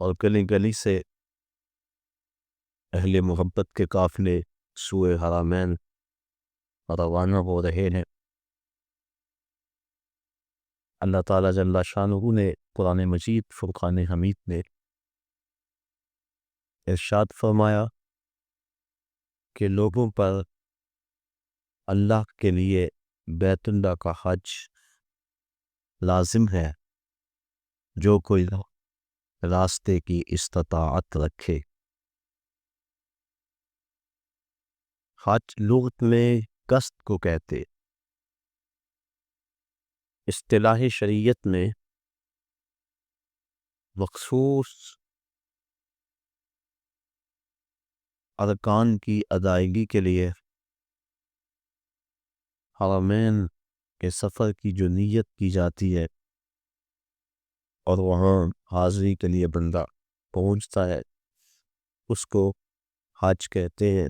اور گلی گلی سے اہل محبت کے قافلے سوئے حرمین روانہ ہو رہے ہیں۔ اللہ تعالیٰ جل شانہ نے قرآن مجید فرقان حمید میں ارشاد فرمایا کہ لوگوں پر اللہ کے لیے بیت اللہ کا حج لازم ہے جو کوئی راستے کی استطاعت رکھے۔ حج لغت میں قصد کو کہتے، اصطلاح شریعت میں مخصوص ارکان کی ادائیگی کے لیے حرمین کے سفر کی جو نیت کی جاتی ہے اور وہاں حاضری کے لیے بندہ پہنچتا ہے اس کو حج کہتے ہیں۔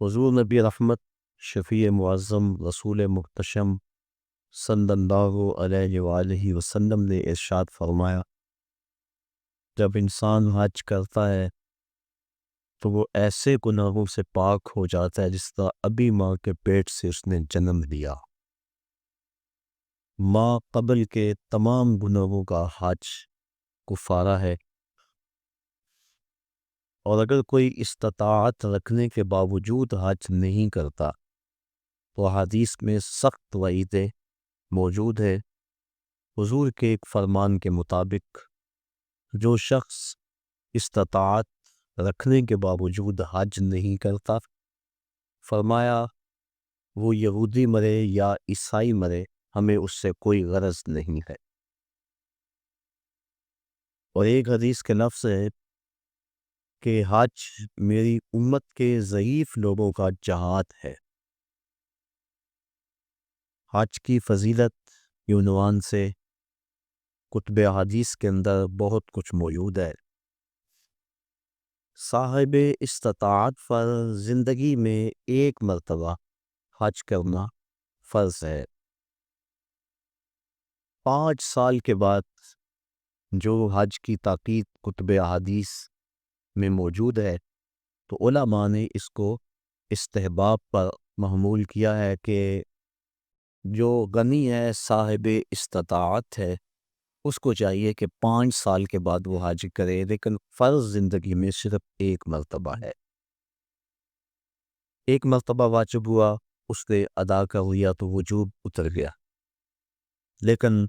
حضور نبی رحمت شفیع معظم رسول محتشم صلی اللہ علیہ وآلہ وسلم نے ارشاد فرمایا، جب انسان حج کرتا ہے تو وہ ایسے گناہوں سے پاک ہو جاتا ہے جس طرح ابھی ماں کے پیٹ سے اس نے جنم لیا۔ ماں قبل کے تمام گناہوں کا حج کفارہ ہے، اور اگر کوئی استطاعت رکھنے کے باوجود حج نہیں کرتا تو حدیث میں سخت وعیدیں موجود ہے۔ حضور کے ایک فرمان کے مطابق جو شخص استطاعت رکھنے کے باوجود حج نہیں کرتا، فرمایا وہ یہودی مرے یا عیسائی مرے، ہمیں اس سے کوئی غرض نہیں ہے۔ اور ایک حدیث کے لفظ ہے کہ حج میری امت کے ضعیف لوگوں کا جہاد ہے۔ حج کی فضیلت کے عنوان سے کتب حدیث کے اندر بہت کچھ موجود ہے۔ صاحب استطاعت پر زندگی میں ایک مرتبہ حج کرنا فرض ہے۔ 5 سال کے بعد جو حج کی تاکید کتب احادیث میں موجود ہے تو علماء نے اس کو استحباب پر محمول کیا ہے کہ جو غنی ہے، صاحب استطاعت ہے، اس کو چاہیے کہ 5 سال کے بعد وہ حج کرے، لیکن فرض زندگی میں صرف ایک مرتبہ ہے۔ ایک مرتبہ واجب ہوا، اس نے ادا کر لیا تو وجوب اتر گیا، لیکن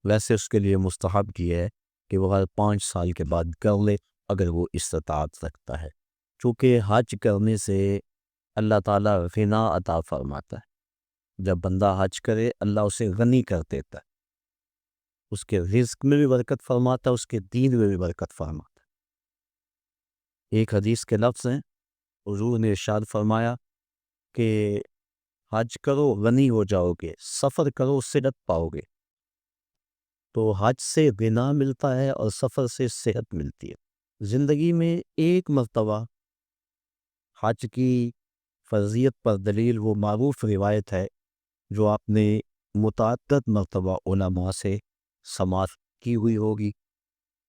ویسے اس کے لیے مستحب کی ہے کہ وہ ہر 5 سال کے بعد کر لے اگر وہ استطاعت رکھتا ہے، چونکہ حج کرنے سے اللہ تعالیٰ غنا عطا فرماتا ہے۔ جب بندہ حج کرے اللہ اسے غنی کر دیتا ہے، اس کے رزق میں بھی برکت فرماتا ہے، اس کے دین میں بھی برکت فرماتا ہے۔ ایک حدیث کے لفظ ہیں، حضور نے ارشاد فرمایا کہ حج کرو غنی ہو جاؤ گے، سفر کرو صحت پاؤ گے۔ تو حج سے غنا ملتا ہے اور سفر سے صحت ملتی ہے۔ زندگی میں ایک مرتبہ حج کی فرضیت پر دلیل وہ معروف روایت ہے جو آپ نے متعدد مرتبہ علماء سے سماعت کی ہوئی ہوگی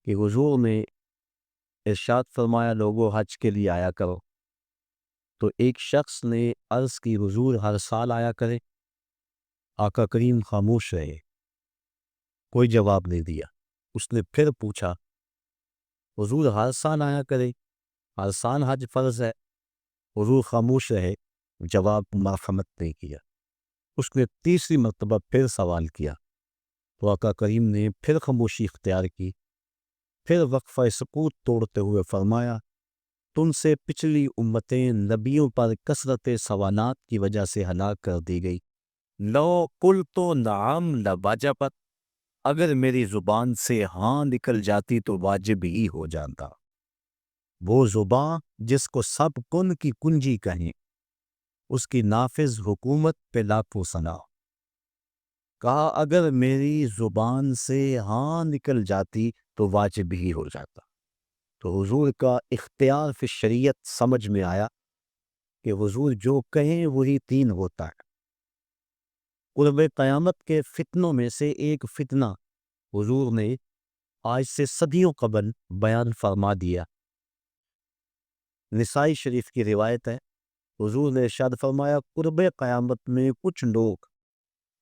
کہ حضور نے ارشاد فرمایا لوگوں حج کے لیے آیا کرو۔ تو ایک شخص نے عرض کی حضور ہر سال آیا کرے؟ آقا کریم خاموش رہے، کوئی جواب نہیں دیا۔ اس نے پھر پوچھا حضور ہر سال آیا کرے، ہر سال حج فرض ہے؟ حضور خاموش رہے، جواب مرحمت نہیں کیا۔ اس نے تیسری مرتبہ پھر سوال کیا تو آقا کریم نے پھر خاموشی اختیار کی، پھر وقفہ سکوت توڑتے ہوئے فرمایا تم سے پچھلی امتیں نبیوں پر کثرت سوالات کی وجہ سے ہلاک کر دی گئی، لو کل تو نعم لواجبت، اگر میری زبان سے ہاں نکل جاتی تو واجب ہی ہو جاتا۔ وہ زبان جس کو سب کن کی کنجی کہیں، اس کی نافذ حکومت پہ لاکھوں ثنا۔ کہا اگر میری زبان سے ہاں نکل جاتی تو واجب ہی ہو جاتا۔ تو حضور کا اختیار فی شریعت سمجھ میں آیا کہ حضور جو کہیں وہی دین ہوتا ہے۔ قرب قیامت کے فتنوں میں سے ایک فتنہ حضور نے آج سے صدیوں قبل بیان فرما دیا۔ نسائی شریف کی روایت ہے، حضور نے ارشاد فرمایا قرب قیامت میں کچھ لوگ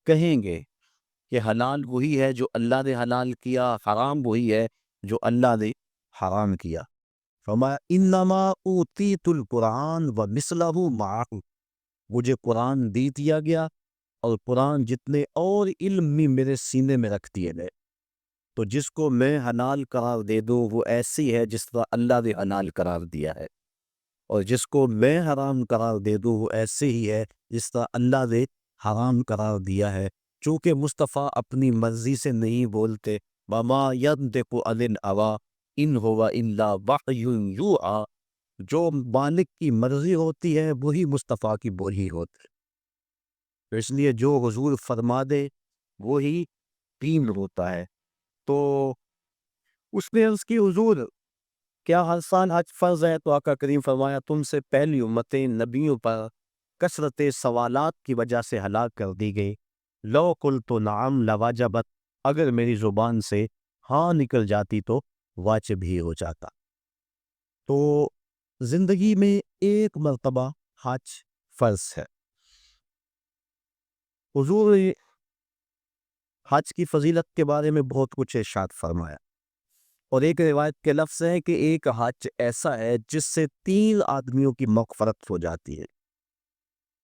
کہیں گے کہ حلال وہی ہے جو اللہ نے حلال کیا، حرام وہی ہے جو اللہ نے حرام کیا۔ فرمایا انما اوتیت القرآن و مثلہ معہ، مجھے قرآن دیا گیا اور قرآن جتنے اور علم بھی میرے سینے میں رکھ دیے گئے۔ تو جس کو میں حلال قرار دے دوں وہ ایسی ہے جس طرح اللہ نے حلال قرار دیا ہے، اور جس کو میں حرام قرار دے دوں وہ ایسے ہی ہے جس طرح اللہ نے حرام قرار دیا ہے۔ چونکہ مصطفیٰ اپنی مرضی سے نہیں بولتے، وما ینطق عن الہویٰ ان ہوا الا وحی یوحیٰ، جو مالک کی مرضی ہوتی ہے وہی مصطفیٰ کی بولی ہوتی ہے۔ تو اس لیے جو حضور فرما دے وہی دین ہوتا ہے۔ تو اس نے عرض کی حضور کیا ہر سال حج فرض ہے؟ تو آقا کریم فرمایا تم سے پہلی امتیں نبیوں پر کثرت سوالات کی وجہ سے ہلاک کر دی گئی۔ لو قلت نعم لواجبت، اگر میری زبان سے ہاں نکل جاتی تو واجب ہی ہو جاتا۔ تو زندگی میں ایک مرتبہ حج فرض ہے۔ حضور نے حج کی فضیلت کے بارے میں بہت کچھ ارشاد فرمایا، اور ایک روایت کے لفظ ہے کہ ایک حج ایسا ہے جس سے 3 آدمیوں کی مغفرت ہو جاتی ہے،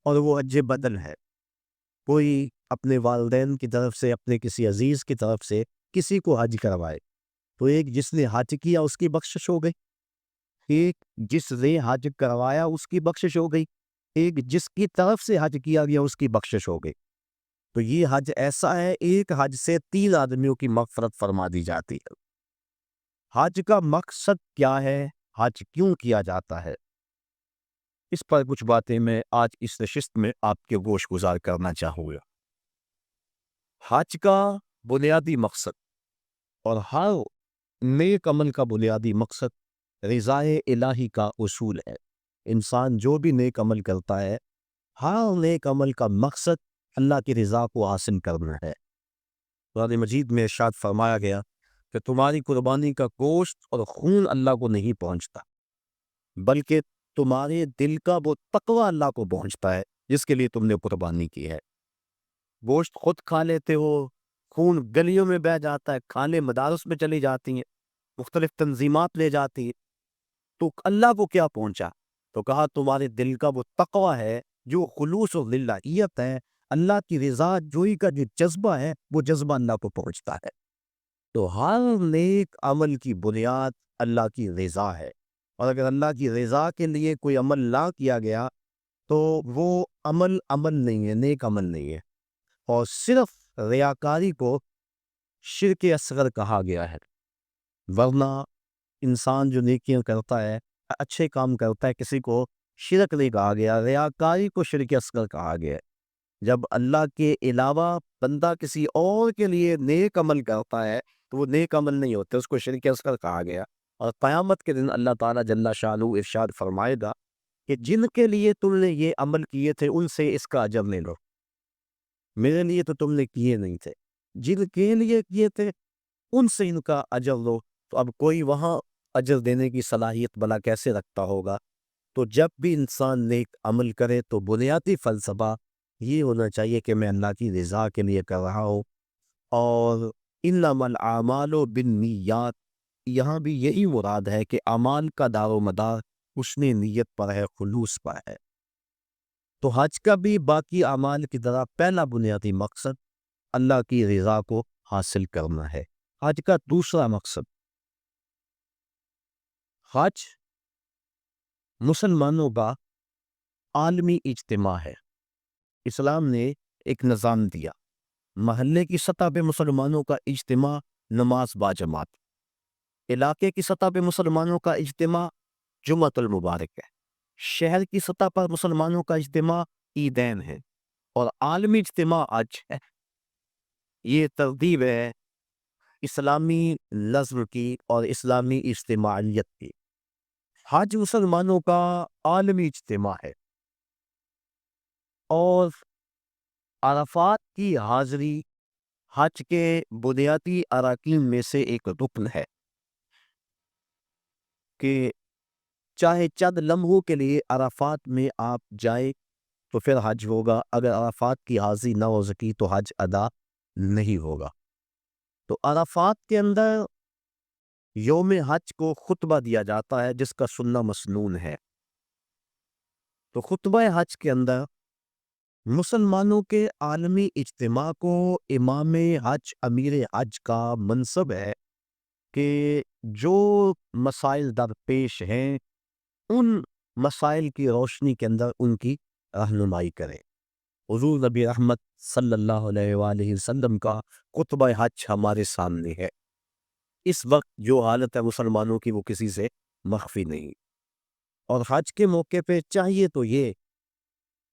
اور وہ حج بدل ہے۔ کوئی اپنے والدین کی طرف سے، اپنے کسی عزیز کی طرف سے کسی کو حج کروائے تو ایک جس نے حج کیا اس کی بخشش ہو گئی، ایک جس نے حج کروایا اس کی بخشش ہو گئی، ایک جس کی طرف سے حج کیا گیا اس کی بخشش ہو گئی۔ تو یہ حج ایسا ہے، ایک حج سے 3 آدمیوں کی مغفرت فرما دی جاتی ہے۔ حج کا مقصد کیا ہے؟ حج کیوں کیا جاتا ہے؟ اس پر کچھ باتیں میں آج اس نشست میں آپ کے گوش گزار کرنا چاہوں گا۔ حج کا بنیادی مقصد اور ہر نیک عمل کا بنیادی مقصد رضائے الہی کا اصول ہے۔ انسان جو بھی نیک عمل کرتا ہے، ہر نیک عمل کا مقصد اللہ کی رضا کو حاصل کرنا ہے۔ قرآن مجید میں ارشاد فرمایا گیا کہ تمہاری قربانی کا گوشت اور خون اللہ کو نہیں پہنچتا، بلکہ تمہارے دل کا وہ تقوی اللہ کو پہنچتا ہے جس کے لیے تم نے قربانی کی ہے۔ گوشت خود کھا لیتے ہو، خون گلیوں میں بہہ جاتا ہے، کھانے مدارس میں چلی جاتی ہیں، مختلف تنظیمات لے جاتی ہیں، تو اللہ کو کیا پہنچا؟ تو کہا تمہارے دل کا وہ تقوی ہے، جو خلوص و للہیت ہے، اللہ کی رضا جوئی کا جو جذبہ ہے وہ جذبہ اللہ کو پہنچتا ہے۔ تو ہر نیک عمل کی بنیاد اللہ کی رضا ہے، اور اگر اللہ کی رضا کے لیے کوئی عمل نہ کیا گیا تو وہ عمل نہیں ہے، نیک عمل نہیں ہے۔ اور صرف ریاکاری کو شرک اصغر کہا گیا ہے، ورنہ انسان جو نیکیاں کرتا ہے، اچھے کام کرتا ہے، کسی کو شرک نہیں کہا گیا، ریاکاری کو شرک اصغر کہا گیا ہے۔ جب اللہ کے علاوہ بندہ کسی اور کے لیے نیک عمل کرتا ہے تو وہ نیک عمل نہیں ہوتے، اس کو شرک اصغر کہا گیا۔ اور قیامت کے دن اللہ تعالیٰ جل شانہ ارشاد فرمائے گا کہ جن کے لیے تم نے یہ عمل کیے تھے ان سے اس کا اجر لے لو، میرے لیے تو تم نے کیے نہیں تھے، جن کے لیے کیے تھے ان سے ان کا اجر لو۔ تو اب کوئی وہاں اجر دینے کی صلاحیت بلا کیسے رکھتا ہوگا؟ تو جب بھی انسان نیک عمل کرے تو بنیادی فلسفہ یہ ہونا چاہیے کہ میں اللہ کی رضا کے لیے کر رہا ہوں۔ اور انما الاعمال بالنیات، یہاں بھی یہی مراد ہے کہ اعمال کا دار و مدار حسن نیت پر ہے، خلوص پر ہے۔ تو حج کا بھی باقی اعمال کی طرح پہلا بنیادی مقصد اللہ کی رضا کو حاصل کرنا ہے۔ حج کا دوسرا مقصد، حج مسلمانوں کا عالمی اجتماع ہے۔ اسلام نے ایک نظام دیا، محلے کی سطح پہ مسلمانوں کا اجتماع نماز باجماعت، علاقے کی سطح پہ مسلمانوں کا اجتماع جمعۃ المبارک ہے، شہر کی سطح پر مسلمانوں کا اجتماع عیدین ہے، اور عالمی اجتماع حج ہے۔ یہ ترتیب ہے اسلامی نظم کی اور اسلامی اجتماعیت کی۔ حج مسلمانوں کا عالمی اجتماع ہے، اور عرفات کی حاضری حج کے بنیادی اراکین میں سے ایک رکن ہے کہ چاہے چند لمحوں کے لیے عرفات میں آپ جائیں تو پھر حج ہوگا، اگر عرفات کی حاضری نہ ہو سکی تو حج ادا نہیں ہوگا۔ تو عرفات کے اندر یوم حج کو خطبہ دیا جاتا ہے جس کا سننا مسنون ہے۔ تو خطبہ حج کے اندر مسلمانوں کے عالمی اجتماع کو امام حج امیر حج کا منصب ہے کہ جو مسائل درپیش ہیں ان مسائل کی روشنی کے اندر ان کی رہنمائی کریں۔ حضور نبی رحمت صلی اللہ علیہ وآلہ وسلم کا خطبہ حج ہمارے سامنے ہے۔ اس وقت جو حالت ہے مسلمانوں کی وہ کسی سے مخفی نہیں، اور حج کے موقع پہ چاہیے تو یہ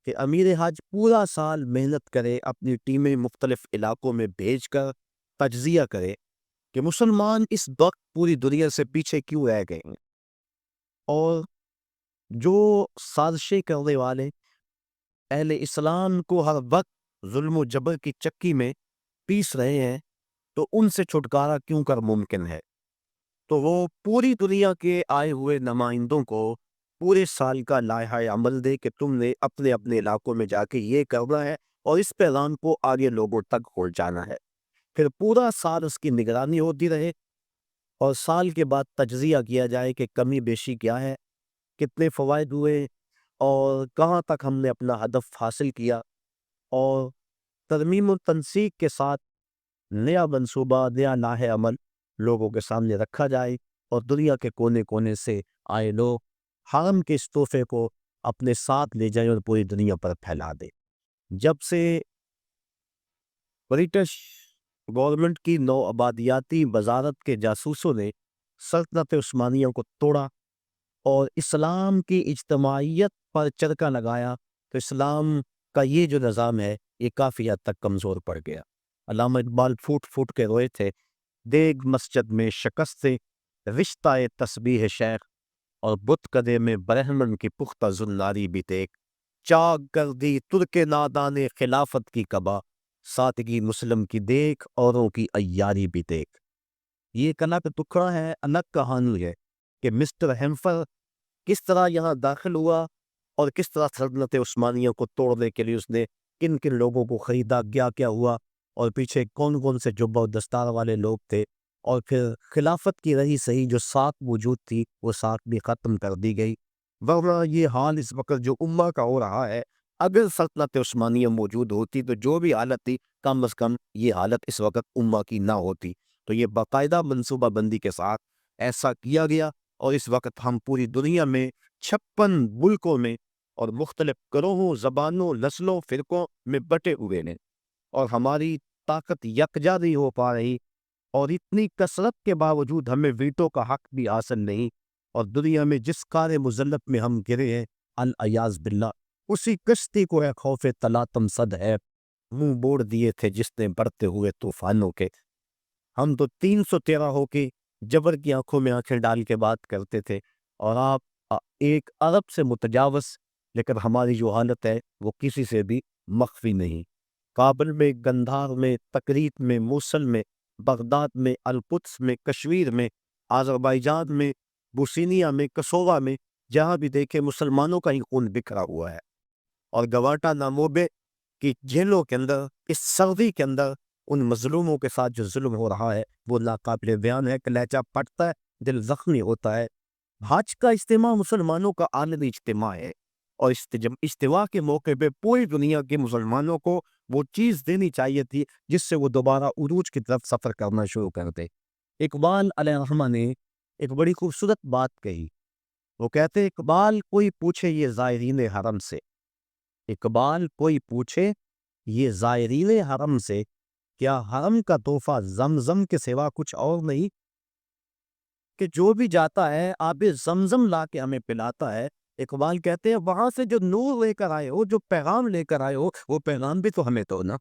کہ امیر حج پورا سال محنت کرے، اپنی ٹیمیں مختلف علاقوں میں بھیج کر تجزیہ کرے کہ مسلمان اس وقت پوری دنیا سے پیچھے کیوں رہ گئے ہیں، اور جو سازشیں کرنے والے اہل اسلام کو ہر وقت ظلم و جبر کی چکی میں پیس رہے ہیں تو ان سے چھٹکارا کیوں کر ممکن ہے۔ تو وہ پوری دنیا کے آئے ہوئے نمائندوں کو پورے سال کا لائحہ عمل دے کہ تم نے اپنے اپنے علاقوں میں جا کے یہ کرنا ہے اور اس پیغام کو آگے لوگوں تک پہنچانا ہے۔ پھر پورا سال اس کی نگرانی ہوتی رہے اور سال کے بعد تجزیہ کیا جائے کہ کمی بیشی کیا ہے، کتنے فوائد ہوئے اور کہاں تک ہم نے اپنا ہدف حاصل کیا، اور ترمیم و تنسیق کے ساتھ نیا منصوبہ، نیا لائحہ عمل لوگوں کے سامنے رکھا جائے اور دنیا کے کونے کونے سے آئے لوگ حرم کے اس تحفے کو اپنے ساتھ لے جائیں اور پوری دنیا پر پھیلا دیں۔ جب سے برٹش گورنمنٹ کی نو آبادیاتی وزارت کے جاسوسوں نے سلطنت عثمانیہ کو توڑا اور اسلام کی اجتماعیت پر چرکا لگایا تو اسلام کا یہ جو نظام ہے یہ کافی حد تک کمزور پڑ گیا۔ علامہ اقبال پھوٹ پھوٹ کے روئے تھے، دیگ مسجد میں شکست سے رشتہ تسبیح شیخ، اور بت کدے میں برہمن کی پختہ زناری بھی دیکھ، چاک کر دی ترک نادان خلافت کی قبا، سادگی مسلم کی دیکھ اوروں کی عیاری بھی دیکھ۔ یہ ایک الگ ٹکڑا ہے، الگ کہانی ہے کہ مسٹر ہیمفر کس طرح یہاں داخل ہوا اور کس طرح سلطنت عثمانیہ کو توڑنے کے لیے اس نے کن کن لوگوں کو خریدا، کیا کیا ہوا، اور پیچھے کون کون سے جبہ و دستار والے لوگ تھے، اور پھر خلافت کی رہی صحیح جو ساکھ موجود تھی وہ ساکھ بھی ختم کر دی گئی۔ ورنہ یہ حال اس وقت جو امہ کا ہو رہا ہے، اگر سلطنت عثمانیہ موجود ہوتی تو جو بھی حالت تھی کم از کم یہ حالت اس وقت امہ کی نہ ہوتی۔ تو یہ باقاعدہ منصوبہ بندی کے ساتھ ایسا کیا گیا، اور اس وقت ہم پوری دنیا میں 56 ملکوں میں اور مختلف گروہوں، زبانوں، نسلوں، فرقوں میں بٹے ہوئے ہیں، اور ہماری طاقت یکجا نہیں ہو پا رہی، اور اتنی کثرت کے باوجود ہمیں ویٹو کا حق بھی حاصل نہیں، اور دنیا میں جس کار مذلت میں ہم گرے ہیں العیاذ باللہ اسی کشتی کو ہے خوف تلاطم صد ہے منہ بوڑ دیے تھے جس نے بڑھتے ہوئے طوفانوں کے۔ ہم تو 313 ہو کے جبر کی آنکھوں میں آنکھیں ڈال کے بات کرتے تھے، اور آپ ایک عرب سے متجاوز، لیکن ہماری جو حالت ہے وہ کسی سے بھی مخفی نہیں۔ کابل میں، گندھار میں، تکریت میں، موصل میں، بغداد میں، القدس میں، کشمیر میں، آذربائیجان میں، بوسنیا میں، کسووا میں، جہاں بھی دیکھے مسلمانوں کا ہی خون بکھرا ہوا ہے، اور گواٹا ناموبے کی جیلوں کے اندر اس سردی کے اندر ان مظلوموں کے ساتھ جو ظلم ہو رہا ہے وہ ناقابل بیان ہے کہ لہجہ پھٹتا ہے، دل زخمی ہوتا ہے۔ حج کا اجتماع مسلمانوں کا عالمی اجتماع ہے، اور اجتماع کے موقع پہ پوری دنیا کے مسلمانوں کو وہ چیز دینی چاہیے تھی جس سے وہ دوبارہ عروج کی طرف سفر کرنا شروع کر دے۔ اقبال علیہ الرحمہ نے ایک بڑی خوبصورت بات کہی، وہ کہتے اقبال کوئی پوچھے یہ زائرین حرم سے، اقبال کوئی پوچھے یہ زائرین حرم سے، کیا حرم کا تحفہ زمزم کے سوا کچھ اور نہیں؟ کہ جو بھی جاتا ہے آب زمزم لا کے ہمیں پلاتا ہے۔ اقبال کہتے ہیں وہاں سے جو نور لے کر آئے ہو، جو پیغام لے کر آئے ہو، وہ پیغام بھی تو ہمیں تو نا،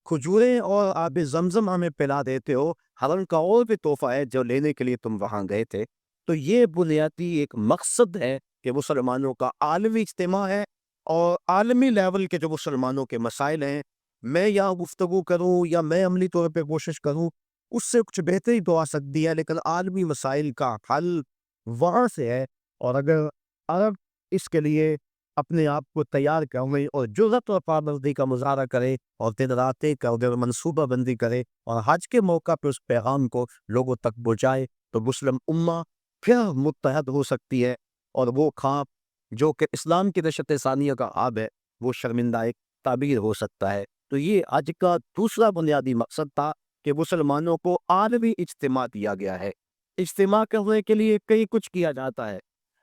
کھجوریں اور آب زمزم ہمیں پلا دیتے ہو، حرم کا اور بھی تحفہ ہے جو لینے کے لیے تم وہاں گئے تھے۔ تو یہ بنیادی ایک مقصد ہے کہ مسلمانوں کا عالمی اجتماع ہے، اور عالمی لیول کے جو مسلمانوں کے مسائل ہیں میں یہاں گفتگو کروں یا میں عملی طور پہ کوشش کروں اس سے کچھ بہتری تو آ سکتی ہے، لیکن عالمی مسائل کا حل وہاں سے ہے۔ اور اگر عرب اس کے لیے اپنے آپ کو تیار کریں اور جرأت اور پابندی کا مظاہرہ کرے اور دن رات ایک کر دے اور منصوبہ بندی کرے اور حج کے موقع پہ اس پیغام کو لوگوں تک پہنچائے، تو مسلم امہ پھر متحد ہو سکتی ہے، اور وہ خواب جو کہ اسلام کی نشت ثانیہ کا خواب ہے وہ شرمندہ ایک تعبیر ہو سکتا ہے۔ تو یہ آج کا دوسرا بنیادی مقصد تھا کہ مسلمانوں کو عالمی اجتماع دیا گیا ہے۔ اجتماع کرنے کے لیے کئی کچھ کیا جاتا ہے،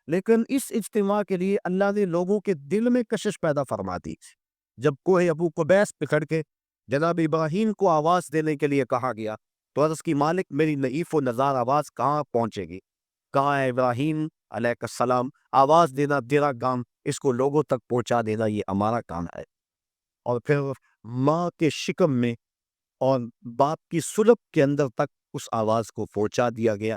لیکن اس اجتماع کے لیے اللہ نے لوگوں کے دل میں کشش پیدا فرما دی۔ جب کوہ ابو قبیس پہ چڑھ کے جناب ابراہیم کو آواز دینے کے لیے کہا گیا تو عرض کی مالک میری نعیف و نزار آواز کہاں پہنچے گی؟ کہا ہے ابراہیم علیہ السلام آواز دینا تیرا کام، اس کو لوگوں تک پہنچا دینا یہ ہمارا کام ہے۔ اور پھر ماں کے شکم میں اور باپ کی سلب کے اندر تک اس آواز کو پہنچا دیا گیا،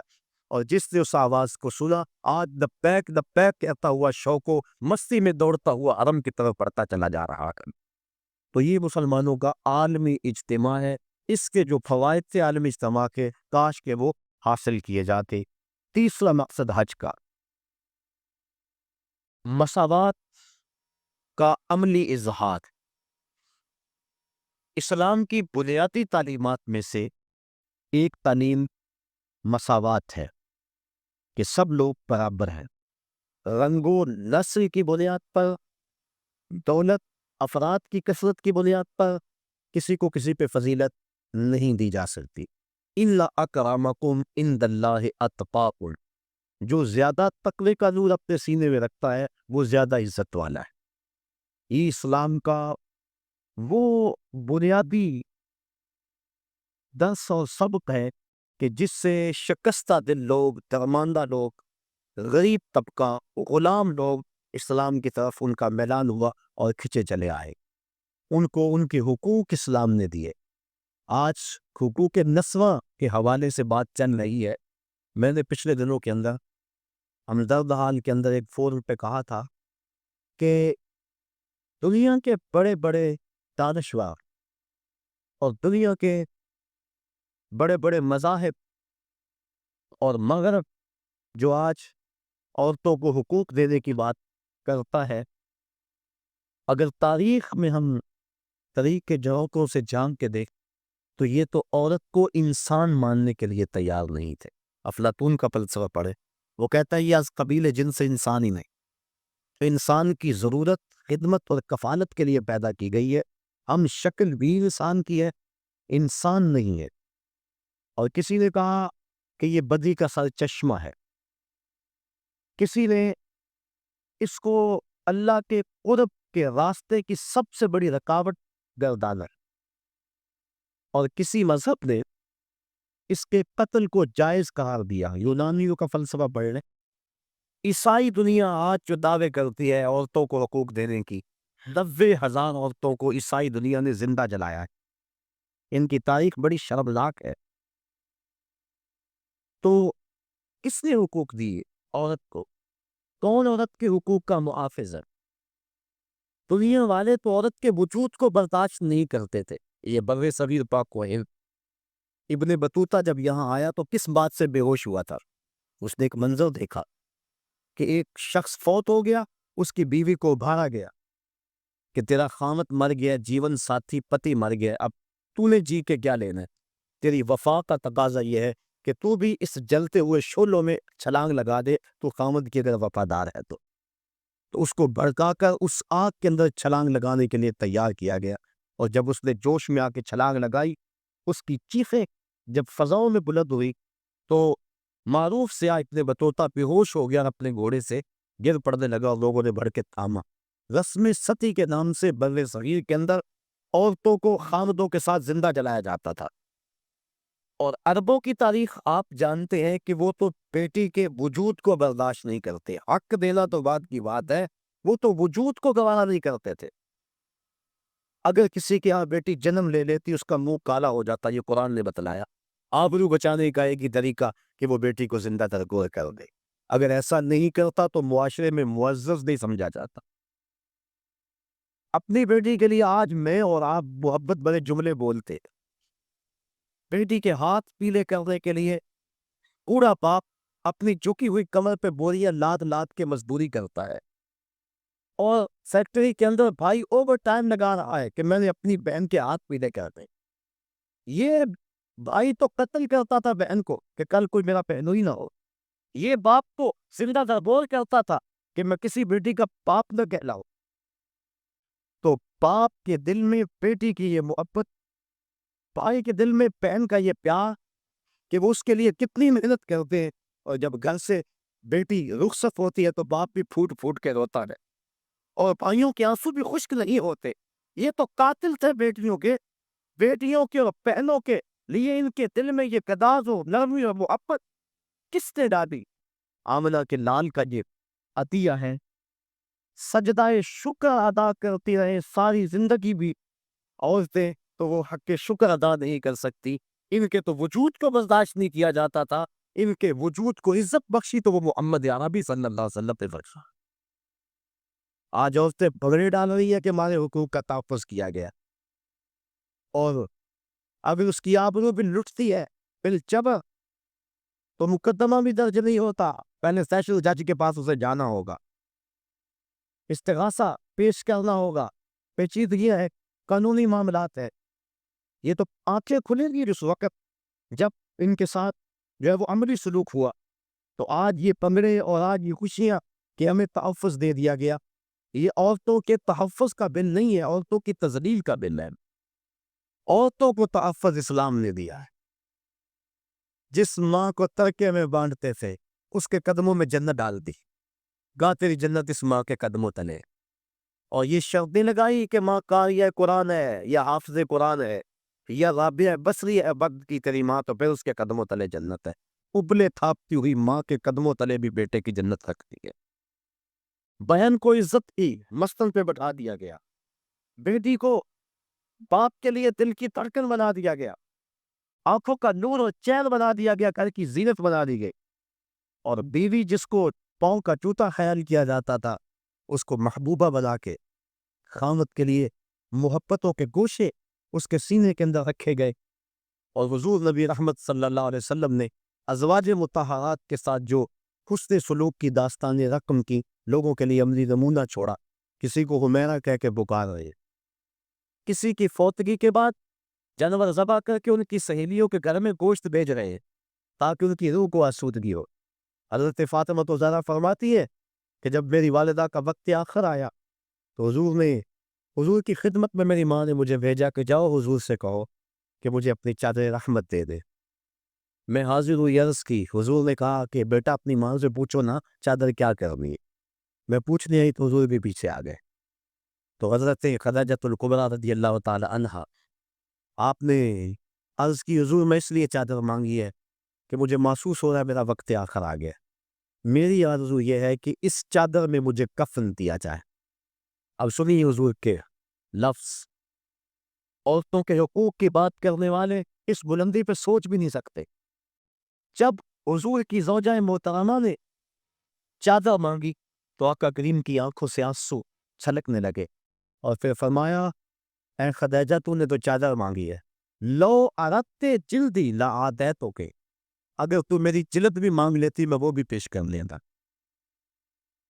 اور جس نے اس آواز کو سنا آج لبیک لبیک کہتا ہوا شوق و مستی میں دوڑتا ہوا حرم کی طرف بڑھتا چلا جا رہا ہے۔ تو یہ مسلمانوں کا عالمی اجتماع ہے، اس کے جو فوائد تھے عالمی اجتماع کے کاش کہ وہ حاصل کیے جاتے۔ تیسرا مقصد حج کا مساوات کا عملی اظہار۔ اسلام کی بنیادی تعلیمات میں سے ایک تعلیم مساوات ہے کہ سب لوگ برابر ہیں، رنگ و نسل کی بنیاد پر، دولت، افراد کی کثرت کی بنیاد پر کسی کو کسی پہ فضیلت نہیں دی جا سکتی۔ الا اکرمکم عند اللہ اتقاکم، جو زیادہ تقوی کا نور اپنے سینے میں رکھتا ہے وہ زیادہ عزت والا ہے۔ یہ اسلام کا وہ بنیادی درس اور سبق ہے کہ جس سے شکستہ دل لوگ، درماندہ لوگ، غریب طبقہ، غلام لوگ اسلام کی طرف ان کا میلان ہوا اور کھچے چلے آئے، ان کو ان کے حقوق اسلام نے دیے۔ آج حقوق نسواں کے حوالے سے بات چل رہی ہے۔ میں نے پچھلے دنوں کے اندر ہمدرد حال کے اندر ایک فورم پہ کہا تھا کہ دنیا کے بڑے بڑے دانشور اور دنیا کے بڑے بڑے مذاہب اور مغرب جو آج عورتوں کو حقوق دینے کی بات کرتا ہے، اگر تاریخ میں ہم تاریخ کے جھروکوں سے جان کے دیکھ تو یہ تو عورت کو انسان ماننے کے لیے تیار نہیں تھے۔ افلاطون کا فلسفہ پڑھے، وہ کہتا ہے یہ از قبیل جن سے انسان ہی نہیں، تو انسان کی ضرورت خدمت اور کفالت کے لیے پیدا کی گئی ہے۔ ہم شکل بھی انسان کی ہے، انسان نہیں ہے۔ اور کسی نے کہا کہ یہ بدی کا سر چشمہ ہے، کسی نے اس کو اللہ کے قرب کے راستے کی سب سے بڑی رکاوٹ گردانا، اور کسی مذہب نے اس کے قتل کو جائز قرار دیا۔ یونانیوں کا فلسفہ پڑھ لیں۔ عیسائی دنیا آج جو دعوے کرتی ہے عورتوں کو حقوق دینے کی، 90,000 عورتوں کو عیسائی دنیا نے زندہ جلایا ہے۔ ان کی تاریخ بڑی شرمناک ہے۔ تو کس نے حقوق دیے عورت کو؟ کون عورت کے حقوق کا محافظ ہے؟ دنیا والے تو عورت کے وجود کو برداشت نہیں کرتے تھے۔ یہ بر صغیر پاک و ہند، ابن بطوطہ جب یہاں آیا تو کس بات سے بے ہوش ہوا تھا؟ اس نے ایک منظر دیکھا کہ ایک شخص فوت ہو گیا، اس کی بیوی کو ابھارا گیا کہ تیرا خامت مر گیا، جیون ساتھی پتی مر گیا، اب تو نے جی کے کیا لینا ہے؟ تیری وفا کا تقاضا یہ ہے کہ تو بھی اس جلتے ہوئے شعلوں میں چھلانگ لگا دے، تو خامد کی اگر وفادار ہے تو اس کو بھڑکا کر اس آگ کے اندر چھلانگ لگانے کے لیے تیار کیا گیا۔ اور جب اس نے جوش میں آ کے چھلانگ لگائی، اس کی چیخیں جب فضاؤں میں بلند ہوئی تو معروف سیاح ابن بطوطہ بے ہوش ہو گیا، اپنے گھوڑے سے گر پڑنے لگا اور لوگوں نے بڑھ کے تھاما۔ رسم ستی کے نام سے بر صغیر کے اندر عورتوں کو خامدوں کے ساتھ زندہ جلایا جاتا تھا۔ اور عربوں کی تاریخ آپ جانتے ہیں کہ وہ تو بیٹی کے وجود کو برداشت نہیں کرتے۔ حق دینا تو بات کی بات ہے، وہ تو وجود کو گوارا نہیں کرتے تھے۔ اگر کسی کے یہاں بیٹی جنم لے لیتی اس کا منہ کالا ہو جاتا، یہ قرآن نے بتلایا۔ آبرو بچانے کا ایک ہی طریقہ کہ وہ بیٹی کو زندہ ترک کر دے، اگر ایسا نہیں کرتا تو معاشرے میں معزز نہیں سمجھا جاتا۔ اپنی بیٹی کے لیے آج میں اور آپ محبت بڑے جملے بولتے، بیٹی کے ہاتھ پیلے کرنے کے لیے پورا باپ اپنی جھکی ہوئی کمر پہ بوریاں لاد لاد کے مزدوری کرتا ہے، اور فیکٹری کے اندر بھائی اوور ٹائم لگا رہا ہے کہ میں نے اپنی بہن کے ہاتھ پیلے کرنے۔ یہ بھائی تو قتل کرتا تھا بہن کو کہ کل کوئی میرا پہلو ہی نہ ہو، یہ باپ تو زندہ دربور کرتا تھا کہ میں کسی بیٹی کا باپ نہ کہلاؤں۔ تو باپ کے دل میں بیٹی کی یہ محبت، بھائی کے دل میں بہن کا یہ پیار کہ وہ اس کے لیے کتنی محنت کرتے ہیں، اور جب گھر سے بیٹی رخصت ہوتی ہے تو باپ بھی پھوٹ پھوٹ کے روتا ہے، اور بھائیوں کے آنسو بھی خشک نہیں ہوتے۔ یہ تو قاتل تھے بیٹیوں کے اور بہنوں کے لیے ان کے دل میں یہ قداز و نرمی اور محبت کس نے ڈالی؟ آمنہ کے لال کا یہ عطیہ ہے۔ سجدہ شکر ادا کرتی رہے ساری زندگی بھی عورتیں، تو وہ حق شکر ادا نہیں کر سکتی۔ ان کے تو وجود کو برداشت نہیں کیا جاتا تھا، ان کے وجود کو عزت بخشی تو وہ محمد عربی صلی اللہ علیہ وسلم پہ بخشا۔ آج عورتیں بگڑے ڈال رہی ہے کہ ہمارے حقوق کا تحفظ کیا گیا، اور اگر اس کی آبرو بھی لٹتی ہے پھر جبر، تو مقدمہ بھی درج نہیں ہوتا، پہلے سیشن جج کے پاس اسے جانا ہوگا، استغاثہ پیش کرنا ہوگا، پیچیدگی ہے، قانونی معاملات ہے۔ یہ تو آنکھیں کھلیں گی اس وقت جب ان کے ساتھ جو ہے وہ عملی سلوک ہوا۔ تو آج یہ پنگڑے اور آج یہ خوشیاں کہ ہمیں تحفظ دے دیا گیا، یہ عورتوں کے تحفظ کا بل نہیں ہے، عورتوں کی تذلیل کا بل ہے۔ عورتوں کو تحفظ اسلام نے دیا ہے۔ جس ماں کو ترکے میں بانٹتے تھے اس کے قدموں میں جنت ڈال دی، گا تیری جنت اس ماں کے قدموں تلے، اور یہ شرط نہیں لگائی کہ ماں قاریہ قرآن ہے یا حافظ قرآن ہے یا رابعہ بصری ہے بد کی تیری ماں تو پھر اس کے قدموں تلے جنت ہے۔ ابلے تھاپتی ہوئی ماں کے قدموں تلے بھی بیٹے کی جنت رکھتی ہے۔ بہن کو عزت کی مستن پہ بٹھا دیا گیا، بیٹی کو باپ کے لیے دل کی دھڑکن بنا دیا گیا، آنکھوں کا نور اور چین بنا دیا گیا، گھر کی زینت بنا دی گئی، اور بیوی جس کو پاؤں کا جوتا خیال کیا جاتا تھا اس کو محبوبہ بنا کے خامد کے لیے محبتوں کے گوشے اس کے سینے کے اندر رکھے گئے۔ اور حضور نبی رحمت صلی اللہ علیہ وسلم نے ازواج مطہرات کے ساتھ جو حسن سلوک کی داستان رقم کی لوگوں کے لیے عملی نمونہ چھوڑا۔ کسی کو حمیرہ کہہ کے پکار رہے، کسی کی فوتگی کے بعد جانور ذبح کر کے ان کی سہیلیوں کے گھر میں گوشت بھیج رہے ہیں تاکہ ان کی روح کو آسودگی ہو۔ حضرت فاطمہ تو زہرا فرماتی ہے کہ جب میری والدہ کا وقت آخر آیا تو حضور کی خدمت میں میری ماں نے مجھے بھیجا کہ جاؤ حضور سے کہو کہ مجھے اپنی چادر رحمت دے دے۔ میں حاضر ہوئی، عرض کی، حضور نے کہا کہ بیٹا اپنی ماں سے پوچھو نا چادر کیا کرنی ہے۔ میں پوچھنے آئی تو حضور بھی پیچھے آ گئے۔ تو حضرت خدیجہ الکبریٰ رضی اللہ تعالی عنہا آپ نے عرض کی، حضور میں اس لیے چادر مانگی ہے کہ مجھے محسوس ہو رہا ہے میرا وقت آخر آ گیا، میری آرزو یہ ہے کہ اس چادر میں مجھے کفن دیا جائے۔ اب سنیے حضور کے لفظ، عورتوں کے حقوق کی بات کرنے والے اس بلندی پہ سوچ بھی نہیں سکتے۔ جب حضور کی زوجہ محترمہ نے چادر مانگی تو آقا کریم کی آنکھوں سے آنسو چھلکنے لگے، اور پھر فرمایا، اے خدیجہ تو نے تو چادر مانگی ہے، لو اردت جلدی لا آدیتو کے، اگر تو میری جلد بھی مانگ لیتی میں وہ بھی پیش کر لیتا۔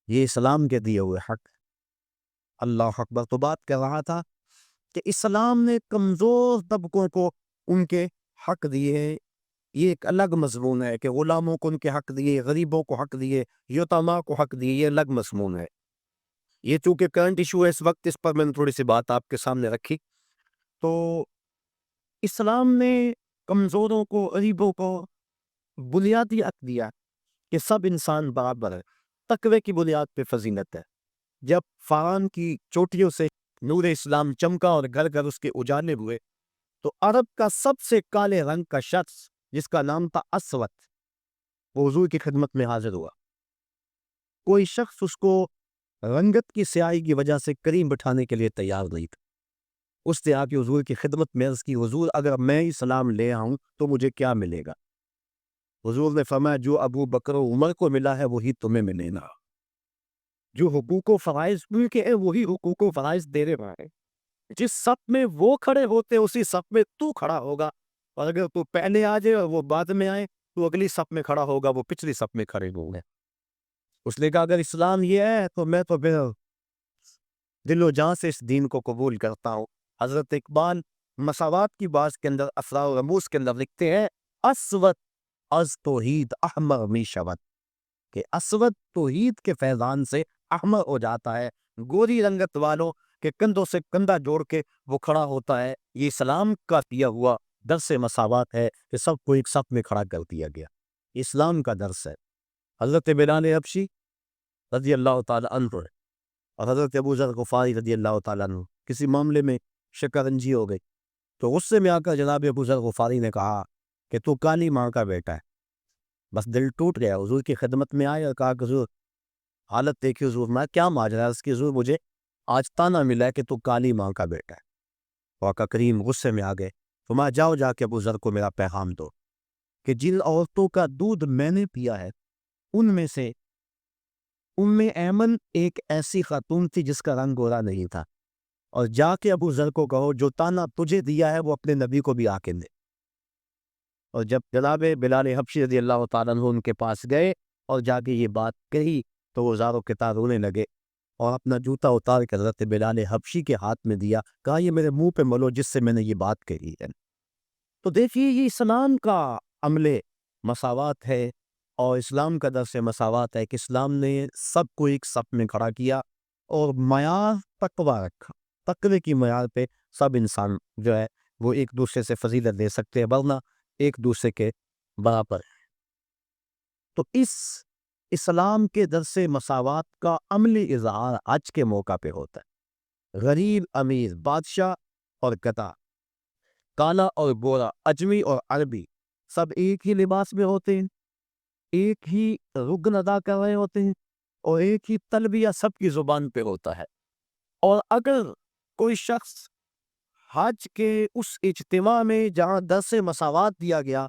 یہ اسلام کے دیے ہوئے حق۔ اللہ اکبر۔ تو بات کر رہا تھا کہ اسلام نے کمزور طبقوں کو ان کے حق دیے، یہ ایک الگ مضمون ہے کہ غلاموں کو ان کے حق دیے، غریبوں کو حق دیے، یتیماں کو حق دیے، یہ الگ مضمون ہے۔ یہ چونکہ کرنٹ ایشو ہے اس وقت، اس پر میں نے تھوڑی سی بات آپ کے سامنے رکھی۔ تو اسلام نے کمزوروں کو، غریبوں کو بنیادی حق دیا کہ سب انسان برابر ہے، تقوی کی بنیاد پہ فضیلت ہے۔ جب فاران کی چوٹیوں سے نور اسلام چمکا اور گھر گھر اس کے اجالے ہوئے تو عرب کا سب سے کالے رنگ کا شخص جس کا نام تھا اسود، وہ حضور کی خدمت میں حاضر ہوا۔ کوئی شخص اس کو رنگت کی سیاہی کی وجہ سے کریم بٹھانے کے لیے تیار نہیں تھا۔ اس نے آ کے حضور کی خدمت میں عرض کی، حضور اگر میں اسلام لے آؤں تو مجھے کیا ملے گا؟ حضور نے فرمایا، جو ابو بکر و عمر کو ملا ہے وہی تمہیں ملے گا۔ جو حقوق و فرائض ان کے ہیں وہی حقوق و فرائض دینے والے ہیں۔ جس صف میں وہ کھڑے ہوتے اسی صف میں تو کھڑا ہوگا، اور اگر تو پہلے آ جائے اور وہ بعد میں آئے تو اگلی صف میں کھڑا ہوگا، وہ پچھلی صف میں کھڑے ہوں گے۔ اس نے کہا اگر اسلام یہ ہے تو میں تو پھر دل و جان سے اس دین کو قبول کرتا ہوں۔ حضرت اقبال مساوات کی بات کے اندر اسرار و رموز کے اندر لکھتے ہیں اسود از توحید احمر می شود، کہ اسود توحید کے فیضان سے احمر ہو جاتا ہے، گوری رنگت والوں کے کندھوں سے کندھا جوڑ کے وہ کھڑا ہوتا ہے۔ یہ اسلام کا دیا ہوا درس مساوات ہے کہ سب کو ایک صف میں کھڑا کر دیا گیا، اسلام کا درس ہے۔ حضرت بلال حبشی رضی اللہ تعالی عنہ اور حضرت ابو ذر غفاری رضی اللہ تعالیٰ عنہ کسی معاملے میں شکنجی ہو گئی، تو غصے میں آ کر جناب ابو ذر غفاری نے کہا کہ تو کالی ماں کا بیٹا ہے۔ بس دل ٹوٹ گیا، حضور کی خدمت میں آئے اور کہا کہ حضور حالت دیکھی، حضور میں کیا ماجرا ہے اس کی، حضور مجھے آج تانا ملا ہے کہ تو کالی ماں کا بیٹا ہے۔ آقا کریم غصے میں آ گئے، فرمایا جاؤ جا کے ابو ذر کو میرا پیغام دو کہ جن عورتوں کا دودھ میں نے پیا ہے ان میں سے ام ایمن ایک ایسی خاتون تھی جس کا رنگ گورا نہیں تھا، اور جا کے ابو ذر کو کہو جو تانا تجھے دیا ہے وہ اپنے نبی کو بھی آ کے دے۔ اور جب جناب بلال حبشی رضی اللہ تعالیٰ عنہ ان کے پاس گئے اور جا کے یہ بات کہی تو وہ زاروں کے تار رونے لگے اور اپنا جوتا اتار کے حضرت بلال حبشی کے ہاتھ میں دیا، کہا یہ میرے منہ پہ ملو جس سے میں نے یہ بات کہی ہے۔ تو دیکھیے یہ اسلام کا عمل مساوات ہے، اور اسلام کا درس مساوات ہے کہ اسلام نے سب کو ایک صف میں کھڑا کیا اور معیار تقویٰ رکھا، تقوی کی معیار پہ سب انسان جو ہے وہ ایک دوسرے سے فضیلت دے سکتے ہیں، ورنہ ایک دوسرے کے برابر ہے۔ تو اس اسلام کے درس مساوات کا عملی اظہار آج کے موقع پہ ہوتا ہے۔ غریب امیر، بادشاہ اور گدھا، کالا اور گورا، اجمی اور عربی سب ایک ہی لباس میں ہوتے ہیں، ایک ہی رکن ادا کر رہے ہوتے ہیں، اور ایک ہی تلبیہ سب کی زبان پہ ہوتا ہے۔ اور اگر کوئی شخص حج کے اس اجتماع میں جہاں درس مساوات دیا گیا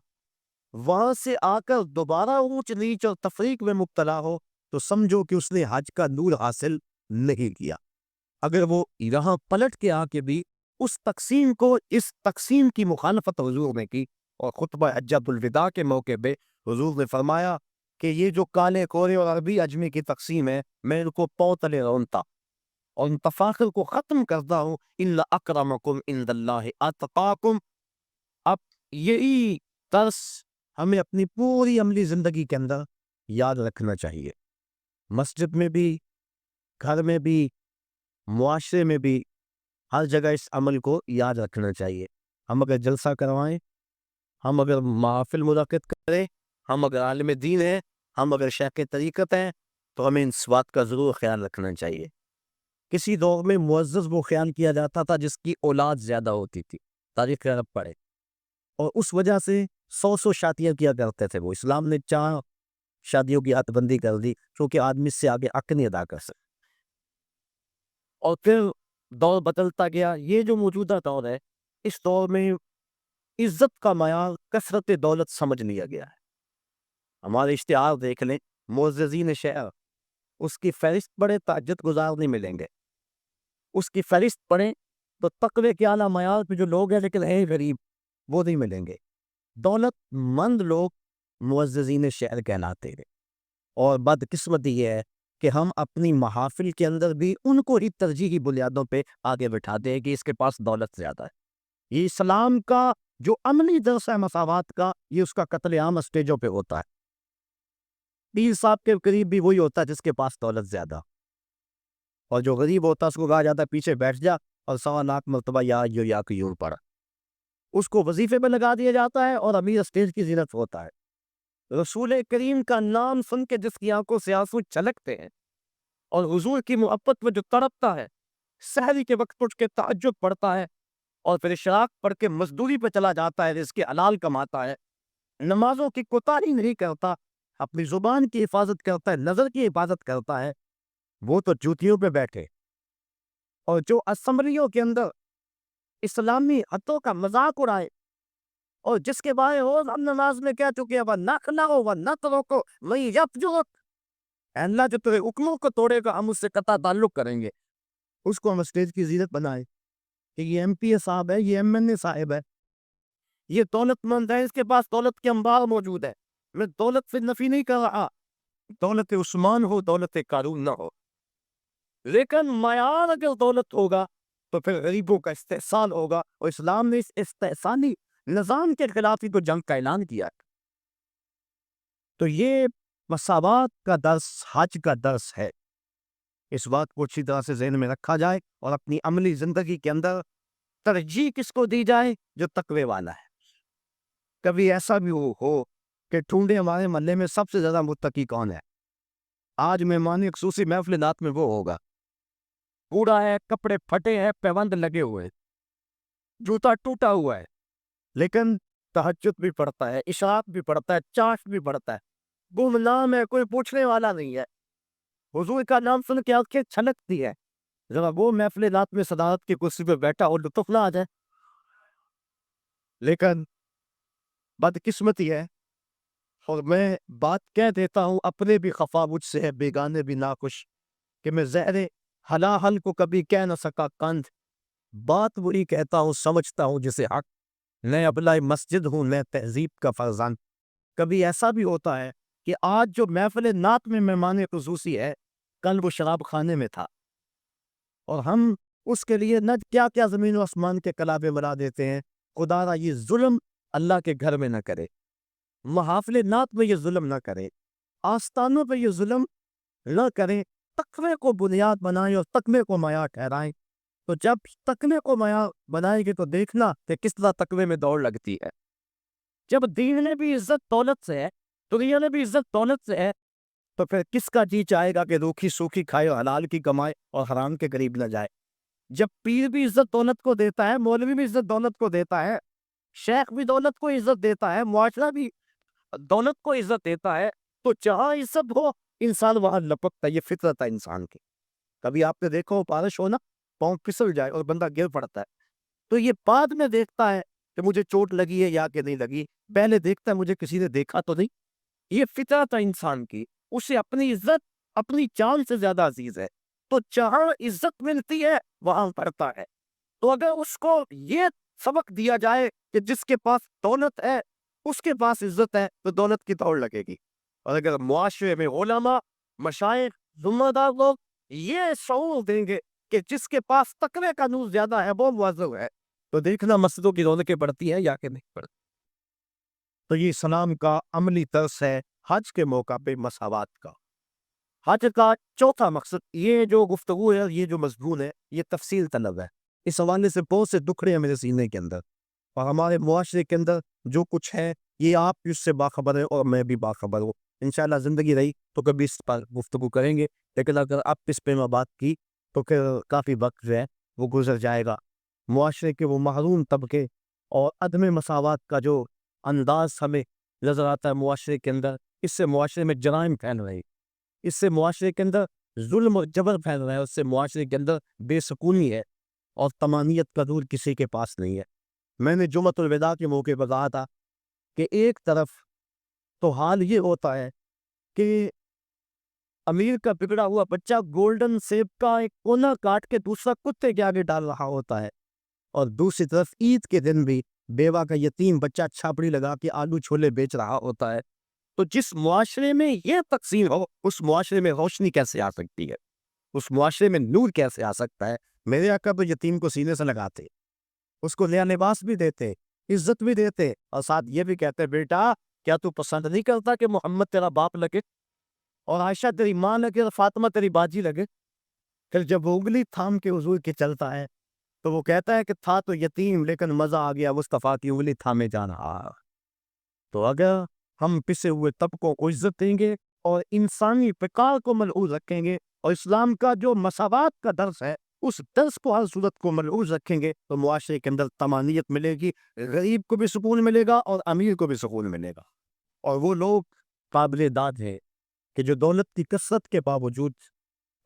وہاں سے آ کر دوبارہ اونچ نیچ اور تفریق میں مبتلا ہو تو سمجھو کہ اس نے حج کا نور حاصل نہیں کیا۔ اگر وہ یہاں پلٹ کے آ کے بھی اس تقسیم کی مخالفت حضور نے کی، اور خطبہ حجۃ الوداع کے موقع پہ حضور نے فرمایا کہ یہ جو کالے کورے اور عربی اجمی کی تقسیم ہے میں ان کو پاؤں تلے رونتا اور ان تفاخر کو ختم کرتا ہوں، ان اکرمکم عند اللہ اتقاکم۔ اب یہی درس ہمیں اپنی پوری عملی زندگی کے اندر یاد رکھنا چاہیے، مسجد میں بھی، گھر میں بھی، معاشرے میں بھی، ہر جگہ اس عمل کو یاد رکھنا چاہیے۔ ہم اگر جلسہ کروائیں، ہم اگر محافل منعقد کریں، ہم اگر عالم دین ہیں، ہم اگر شیخ طریقت ہیں، تو ہمیں ان بات کا ضرور خیال رکھنا چاہیے۔ کسی دور میں معزز وہ خیال کیا جاتا تھا جس کی اولاد زیادہ ہوتی تھی، تاریخ عرب پڑھے، اور اس وجہ سے 100 شادیاں کیا کرتے تھے۔ وہ اسلام نے 4 شادیوں کی حد بندی کر دی کیونکہ آدمی سے آگے حق نہیں ادا کر سکے، اور پھر دور بدلتا گیا۔ یہ جو موجودہ دور ہے اس دور میں عزت کا معیار کثرت دولت سمجھ لیا گیا ہے۔ ہمارے اشتہار دیکھ لیں، معززین شہر، اس کی فہرست پڑھیں تہجد گزار نہیں ملیں گے، اس کی فہرست پڑھیں تو تقوی کے اعلیٰ معیار پہ جو لوگ ہیں لیکن ہیں غریب وہ نہیں ملیں گے۔ دولت مند لوگ معززین شہر کہلاتے ہیں، اور بدقسمتی یہ ہے کہ ہم اپنی محافل کے اندر بھی ان کو ہی ترجیحی بنیادوں پہ آگے بٹھاتے ہیں کہ اس کے پاس دولت زیادہ ہے۔ یہ اسلام کا جو عملی درس ہے مساوات کا، یہ اس کا قتل عام اسٹیجوں پہ ہوتا ہے۔ پیر صاحب کے قریب بھی وہی ہوتا ہے جس کے پاس دولت زیادہ، اور جو غریب ہوتا ہے اس کو کہا جاتا ہے پیچھے بیٹھ جا اور 1.25 لاکھ مرتبہ یا قیوم پڑھا، اس کو وظیفے پہ لگا دیا جاتا ہے اور امیر اسٹیج کی زینت ہوتا ہے۔ رسول کریم کا نام سن کے جس کی آنکھوں سے آنسو چھلکتے ہیں اور حضور کی محبت میں جو تڑپتا ہے، سحری کے وقت اٹھ کے تہجد پڑھتا ہے اور پھر اشراق پڑھ کے مزدوری پہ چلا جاتا ہے، رزق حلال کماتا ہے، نمازوں کی کوتاہی نہیں کرتا، اپنی زبان کی حفاظت کرتا ہے، نظر کی حفاظت کرتا ہے، وہ تو جوتیوں پہ بیٹھے، اور جو اسمبلیوں کے اندر اسلامی حدوں کا مذاق اڑائے اور جس کے بارے روز ہم نماز میں کہہ چکے ہیں وَنَخْلَعُ وَنَتْرُكُ مَن يَفْجُرُ، اللہ جو تیرے حکموں کو توڑے گا ہم اس سے قطع تعلق کریں گے. اس کو ہم اسٹیج کی زینت بنائیں کہ یہ ایم پی اے صاحب ہے, یہ ایم این اے صاحب ہے, یہ دولت مند ہے, اس کے پاس دولت کے انبار موجود ہے. میں دولت سے نفی نہیں کر رہا, دولت عثمان ہو, دولت قارون نہ ہو, لیکن معیار اگر دولت ہوگا تو پھر غریبوں کا استحصال ہوگا, اور اسلام نے اس استحصالی نظام کے خلاف ہی تو جنگ کا اعلان کیا ہے. تو یہ مساوات کا درس حج کا درس ہے. اس بات کو اچھی طرح سے ذہن میں رکھا جائے اور اپنی عملی زندگی کے اندر ترجیح کس کو دی جائے؟ جو تقوی والا ہے. کبھی ایسا بھی ہو کہ ڈھونڈے ہمارے محلے میں سب سے زیادہ متقی کون ہے. آج مہمان خصوصی محفل نعت میں وہ ہوگا, بوڑھا ہے, کپڑے پھٹے ہیں, پیوند لگے ہوئے, جوتا ٹوٹا ہوا ہے, لیکن تہجد بھی پڑھتا ہے, اشراق بھی پڑھتا ہے, چاش بھی پڑھتا ہے, گمنام ہے, کوئی پوچھنے والا نہیں ہے, حضور کا نام سن کے آنکھیں چھلکتی ہے. ذرا وہ محفل نعت میں صدارت کی کرسی پہ بیٹھا اور لطف نہ آ جائے. لیکن بدقسمتی ہے, اور میں بات کہہ دیتا ہوں, اپنے بھی خفا مجھ سے ہے, بیگانے بھی ناخوش, کہ میں زہر حلاحل کو کبھی کہہ نہ سکا کند. بات وہی کہتا ہوں, سمجھتا ہوں جسے حق, میں ابلۂ مسجد ہوں, میں تہذیب کا فرزند. کبھی ایسا بھی ہوتا ہے کہ آج جو محفل نعت میں مہمان خصوصی ہے, کل وہ شراب خانے میں تھا, اور ہم اس کے لیے نہ کیا کیا زمین و آسمان کے کلابے بنا دیتے ہیں. خدا را یہ ظلم اللہ کے گھر میں نہ کرے, محافل نعت میں یہ ظلم نہ کرے, آستانوں پہ یہ ظلم نہ کرے. تقوی کو بنیاد بنائیں اور تقوی کو معیار ٹھہرائیں. تو جب تقوی کو معیار بنائیں گے تو دیکھنا کہ کس طرح تقوی میں دوڑ لگتی ہے. جب دین نے بھی عزت دولت سے ہے, دنیا نے بھی عزت دولت سے ہے, تو پھر کس کا جی چاہے گا کہ روکھی سوکھی کھائے اور حلال کی کمائے اور حرام کے قریب نہ جائے. جب پیر بھی عزت دولت کو دیتا ہے, مولوی بھی عزت دولت کو دیتا ہے, شیخ بھی دولت کو عزت دیتا ہے, معاشرہ بھی دولت کو عزت دیتا ہے, تو جہاں عزت ہو انسان وہاں لپکتا ہے. یہ فطرت ہے انسان کی. کبھی آپ نے دیکھا ہو بارش ہونا, پاؤں پھسل جائے اور بندہ گر پڑتا ہے, تو یہ بعد میں دیکھتا ہے کہ مجھے چوٹ لگی ہے یا کہ نہیں لگی, پہلے دیکھتا ہے مجھے کسی نے دیکھا تو نہیں. یہ فطرت ہے انسان کی, اسے اپنی عزت اپنی جان سے زیادہ عزیز ہے. تو جہاں عزت ملتی ہے وہاں پڑتا ہے. تو اگر اس کو یہ سبق دیا جائے کہ جس کے پاس دولت ہے اس کے پاس عزت ہے, تو دولت کی دوڑ لگے گی. اور اگر معاشرے میں علماء, مشائخ, ذمہ دار لوگ یہ شعور دیں گے کہ جس کے پاس تقوی کا نور زیادہ ہے وہ معذب ہے, تو دیکھنا مسجدوں کی رونقیں بڑھتی ہیں یا کہ نہیں بڑھتی. تو یہ اسلام کا عملی طرز ہے حج کے موقع پہ مساوات کا. حج کا چوتھا مقصد, یہ جو گفتگو ہے, یہ جو مضمون ہے, یہ تفصیل طلب ہے. اس حوالے سے بہت سے دکھڑے ہیں میرے سینے کے اندر, اور ہمارے معاشرے کے اندر جو کچھ ہے یہ آپ اس سے باخبر ہے اور میں بھی باخبر ہوں. انشاءاللہ زندگی رہی تو کبھی اس پر گفتگو کریں گے, لیکن اگر اب اس پہ میں بات کی تو پھر کافی وقت جو ہے وہ گزر جائے گا. معاشرے کے وہ محروم طبقے اور عدم مساوات کا جو انداز ہمیں نظر آتا ہے معاشرے کے اندر, اس سے معاشرے میں جرائم پھیل رہے, اس سے معاشرے کے اندر ظلم و جبر پھیل رہا ہے, اس سے معاشرے کے اندر بے سکونی ہے اور طمانیت کا دور کسی کے پاس نہیں ہے. میں نے جمعۃ الوداع کے موقع پر کہا تھا کہ ایک طرف تو حال یہ ہوتا ہے کہ امیر کا بگڑا ہوا بچہ گولڈن سیب کا ایک کونا کاٹ کے دوسرا کتے کے آگے ڈال رہا ہوتا ہے, اور دوسری طرف عید کے دن بھی بیوہ کا یتیم بچہ چھاپڑی لگا کے آلو چھولے بیچ رہا ہوتا ہے. تو جس معاشرے میں یہ تقسیم ہو اس معاشرے میں روشنی کیسے آ سکتی ہے, اس معاشرے میں نور کیسے آ سکتا ہے؟ میرے آقا تو یتیم کو سینے سے لگاتے, اس کو نیا لباس بھی دیتے, عزت بھی دیتے, اور ساتھ یہ بھی کہتے بیٹا کیا تو پسند نہیں کرتا کہ محمد تیرا باپ لگے اور عائشہ تیری ماں لگے اور فاطمہ تیری باجی لگے؟ پھر جب وہ انگلی تھام کے حضور کے چلتا ہے تو وہ کہتا ہے کہ تھا تو یتیم لیکن مزہ آ گیا مصطفیٰ کی انگلی تھامے جانا. تو اگر ہم پسے ہوئے طبقوں کو عزت دیں گے اور انسانی وقار کو ملحوظ رکھیں گے اور اسلام کا جو مساوات کا درس ہے اس درس کو ہر صورت کو ملحوظ رکھیں گے, تو معاشرے کے اندر طمانیت ملے گی, غریب کو بھی سکون ملے گا اور امیر کو بھی سکون ملے گا. اور وہ لوگ قابل داد ہیں کہ جو دولت کی کثرت کے باوجود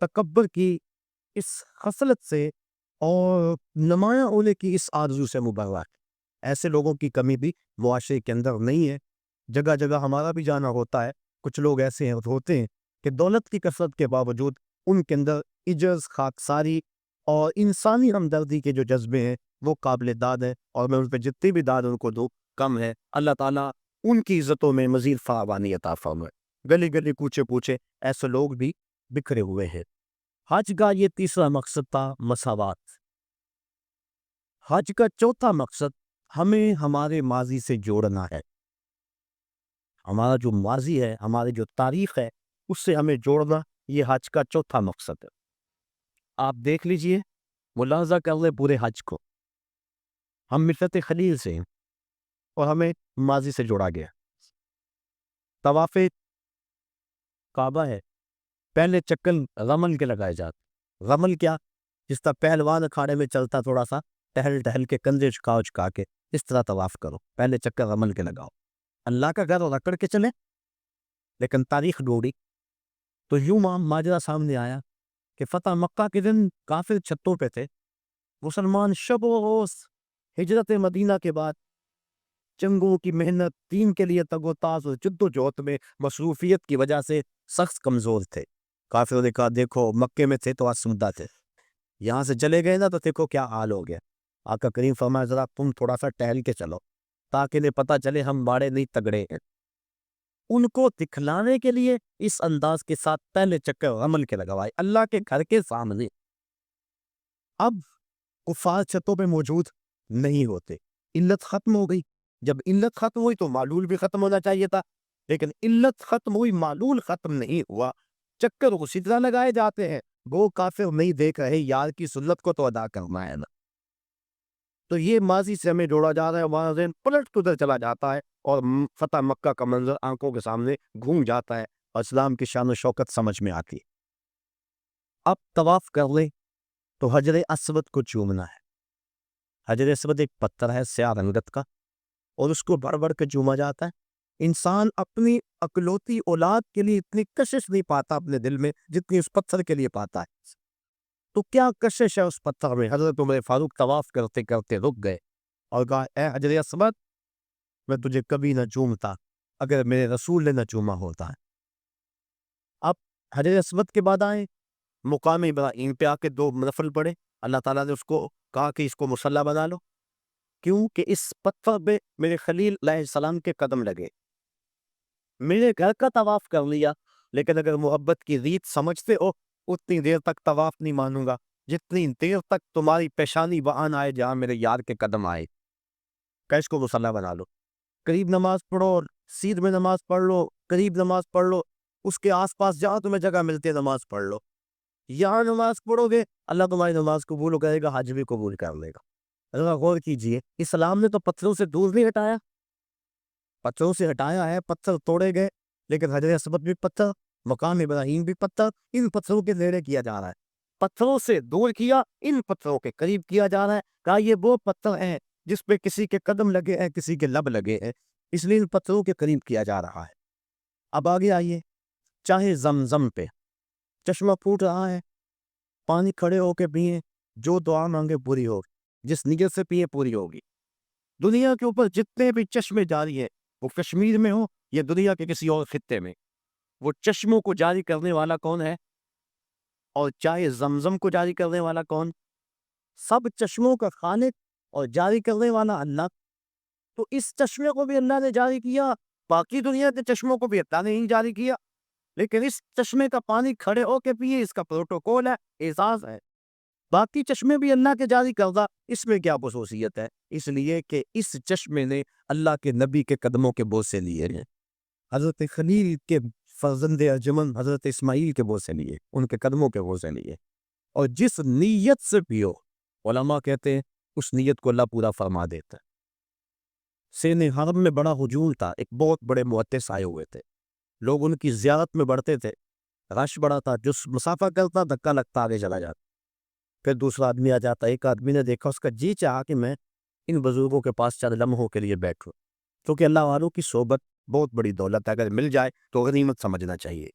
تکبر کی اس خصلت سے اور نمایاں ہونے کی اس آرزو سے مبرہ ہے. ایسے لوگوں کی کمی بھی معاشرے کے اندر نہیں ہے. جگہ جگہ ہمارا بھی جانا ہوتا ہے, کچھ لوگ ایسے ہوتے ہیں کہ دولت کی کثرت کے باوجود ان کے اندر عجز، خاکساری اور انسانی ہمدردی کے جو جذبے ہیں وہ قابل داد ہیں، اور میں ان پہ جتنی بھی داد ان کو دوں کم ہے۔ اللہ تعالیٰ ان کی عزتوں میں مزید فراوانی عطا فرمائے۔ گلی گلی کوچے پوچھے ایسے لوگ بھی بکھرے ہوئے ہیں۔ حج کا یہ تیسرا مقصد تھا مساوات۔ حج کا چوتھا مقصد ہمیں ہمارے ماضی سے جوڑنا ہے۔ ہمارا جو ماضی ہے، ہماری جو تاریخ ہے، اس سے ہمیں جوڑنا، یہ حج کا چوتھا مقصد ہے۔ آپ دیکھ لیجئے، ملاحظہ کر لیں پورے حج کو، ہم ملت خلیل سے ہیں اور ہمیں ماضی سے جوڑا گیا۔ طواف کعبہ ہے، پہلے چکر رمل کے لگائے جاتے۔ رمل کیا؟ جس طرح پہلوان اکھاڑے میں چلتا، تھوڑا سا ٹہل ٹہل کے کندھے جھکا کے اس طرح طواف کرو، پہلے چکر رمل کے لگاؤ۔ اللہ کا گھر رکڑ کے چلے، لیکن تاریخ ڈھونڈی تو یوں ماجرا سامنے آیا کہ فتح مکہ کے دن کافر چھتوں پہ تھے، مسلمان شب و روز ہجرت مدینہ کے بعد جنگوں کی محنت، دین کے لیے تگ و تاز اور جد و جہد میں مصروفیت کی وجہ سے سخت کمزور تھے۔ کافروں نے کہا دیکھو مکے میں تھے تو آسودہ تھے، یہاں سے چلے گئے نا تو دیکھو کیا حال ہو گیا۔ آقا کریم فرمایا ذرا تم تھوڑا سا ٹہل کے چلو تاکہ انہیں پتہ چلے ہم ماڑے نہیں تگڑے ہیں۔ ان کو دکھلانے کے لیے اس انداز کے ساتھ پہلے چکر عمل کے لگوائے اللہ کے گھر کے سامنے۔ اب کفار چھتوں پہ موجود نہیں ہوتے، علت ختم ہو گئی۔ جب علت ختم ہوئی تو معلول بھی ختم ہونا چاہیے تھا، لیکن علت ختم ہوئی، معلول ختم نہیں ہوا۔ چکر اسی طرح لگائے جاتے ہیں، وہ کافر نہیں دیکھ رہے، یار کی سنت کو تو ادا کرنا ہے نا۔ تو یہ ماضی سے ہمیں جوڑا جا رہا ہے، وہاں ذہن پلٹ کے ادھر چلا جاتا ہے اور فتح مکہ کا منظر آنکھوں کے سامنے گھوم جاتا ہے اور اسلام کی شان و شوکت سمجھ میں آتی ہے۔ اب طواف کر لیں تو حجر اسود کو چومنا ہے۔ حجر اسود ایک پتھر ہے سیاہ رنگت کا، اور اس کو بڑھ بڑھ کے چوما جاتا ہے۔ انسان اپنی اکلوتی اولاد کے لیے اتنی کشش نہیں پاتا اپنے دل میں جتنی اس پتھر کے لیے پاتا ہے۔ تو کیا کشش ہے اس پتھر میں؟ حضرت عمر فاروق طواف کرتے کرتے رک گئے اور کہا اے حجر اسود، میں تجھے کبھی نہ چومتا اگر میرے رسول نے نہ چوما ہوتا ہے۔ اب حجر اسود کے بعد آئے مقام ابراہیم پہ، آ کے 2 نفل پڑھے۔ اللہ تعالیٰ نے اس کو کہا کہ اس کو مصلی بنا لو، کیوں کہ اس پتھر پہ میرے خلیل علیہ السلام کے قدم لگے۔ میرے گھر کا طواف کر لیا، لیکن اگر محبت کی ریت سمجھتے ہو اتنی دیر تک طواف نہیں مانوں گا جتنی دیر تک تمہاری پیشانی وہاں آئے جہاں میرے یار کے قدم آئے۔ کہ اس کو مصلی بنا لو، قریب نماز پڑھو، سیدھ میں نماز پڑھ لو، قریب نماز پڑھ لو، اس کے آس پاس جہاں تمہیں جگہ ملتی ہے نماز پڑھ لو۔ یہاں نماز پڑھو گے اللہ تمہاری نماز قبول کرے گا، حج بھی قبول کر لے گا۔ ذرا غور کیجئے، اسلام نے تو پتھروں سے دور نہیں ہٹایا، پتھروں سے ہٹایا ہے، پتھر توڑے گئے، لیکن حجر اسود بھی پتھر، مقام ابراہیم بھی پتھر، ان پتھروں کے نیڑے کیا جا رہا ہے۔ پتھروں سے دور کیا، ان پتھروں کے قریب کیا جا رہا ہے۔ کہا یہ وہ پتھر ہیں جس پہ کسی کے قدم لگے ہیں، کسی کے لب لگے ہیں، اس لیے ان پتھروں کے قریب کیا جا رہا ہے۔ اب آگے آئیے، چاہے زمزم پہ چشمہ پھوٹ رہا ہے، پانی کھڑے ہو کے پیئے، جو دعا مانگے پوری ہوگی، جس نیت سے پیئے پوری ہوگی۔ دنیا کے اوپر جتنے بھی چشمے جاری ہیں، وہ کشمیر میں ہو یا دنیا کے کسی اور خطے میں، وہ چشموں کو جاری کرنے والا کون ہے؟ اور چاہے زمزم کو جاری کرنے والا کون؟ سب چشموں کا خالق اور جاری کرنے والا اللہ۔ تو اس چشمے کو بھی اللہ نے جاری کیا، باقی دنیا کے چشموں کو بھی اللہ نے ہی جاری کیا، لیکن اس چشمے کا پانی کھڑے ہو کے پیئے، اس کا پروٹوکول ہے، اعزاز ہے۔ باقی چشمے بھی اللہ کے جاری کردہ، اس میں کیا خصوصیت ہے؟ اس لیے کہ اس چشمے نے اللہ کے نبی کے قدموں کے بوسے لیے ہیں، حضرت خلیل کے فرزند ارجمن حضرت اسماعیل کے بوسے لیے، ان کے قدموں کے بوسے لیے۔ اور جس نیت سے پیو، علماء کہتے ہیں اس نیت کو اللہ پورا فرما دیتا ہے۔ سین حرم میں بڑا ہجوم تھا، ایک بہت بڑے محدث آئے ہوئے تھے، لوگ ان کی زیارت میں بڑھتے تھے، رش بڑا تھا، جو مسافہ کرتا دھکا لگتا آگے چلا جاتا۔ پھر دوسرا آدمی آ جاتا، ایک آدمی نے دیکھا، اس کا جی چاہا کہ میں ان بزرگوں کے پاس چند لمحوں کے لیے بیٹھوں، کیونکہ اللہ والوں کی صحبت بہت بڑی دولت ہے، اگر مل جائے تو غنیمت سمجھنا چاہیے۔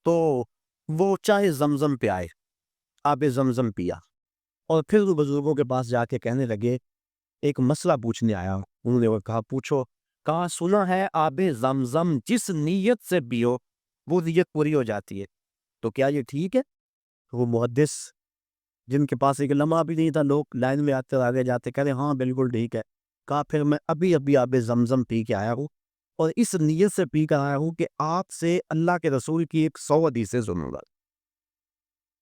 تو وہ چاہے زمزم پہ آئے، آب زمزم پیا، اور پھر وہ بزرگوں کے پاس جا کے کہنے لگے، ایک مسئلہ پوچھنے آیا۔ انہوں نے وہ کہا پوچھو۔ کہا سنا ہے آب زمزم جس نیت سے پیو وہ نیت پوری ہو جاتی ہے. تو کیا یہ ٹھیک ہے؟ وہ محدث جن کے پاس ایک لمحہ بھی نہیں تھا، لوگ لائن میں آتے آگے جاتے کہہ رہے ہاں بالکل ٹھیک ہے. کہا پھر میں ابھی ابھی آب زمزم پی کے آیا ہوں اور اس نیت سے پی کر آیا ہوں کہ آپ سے اللہ کے رسول کی 100 حدیثیں سنوں گا.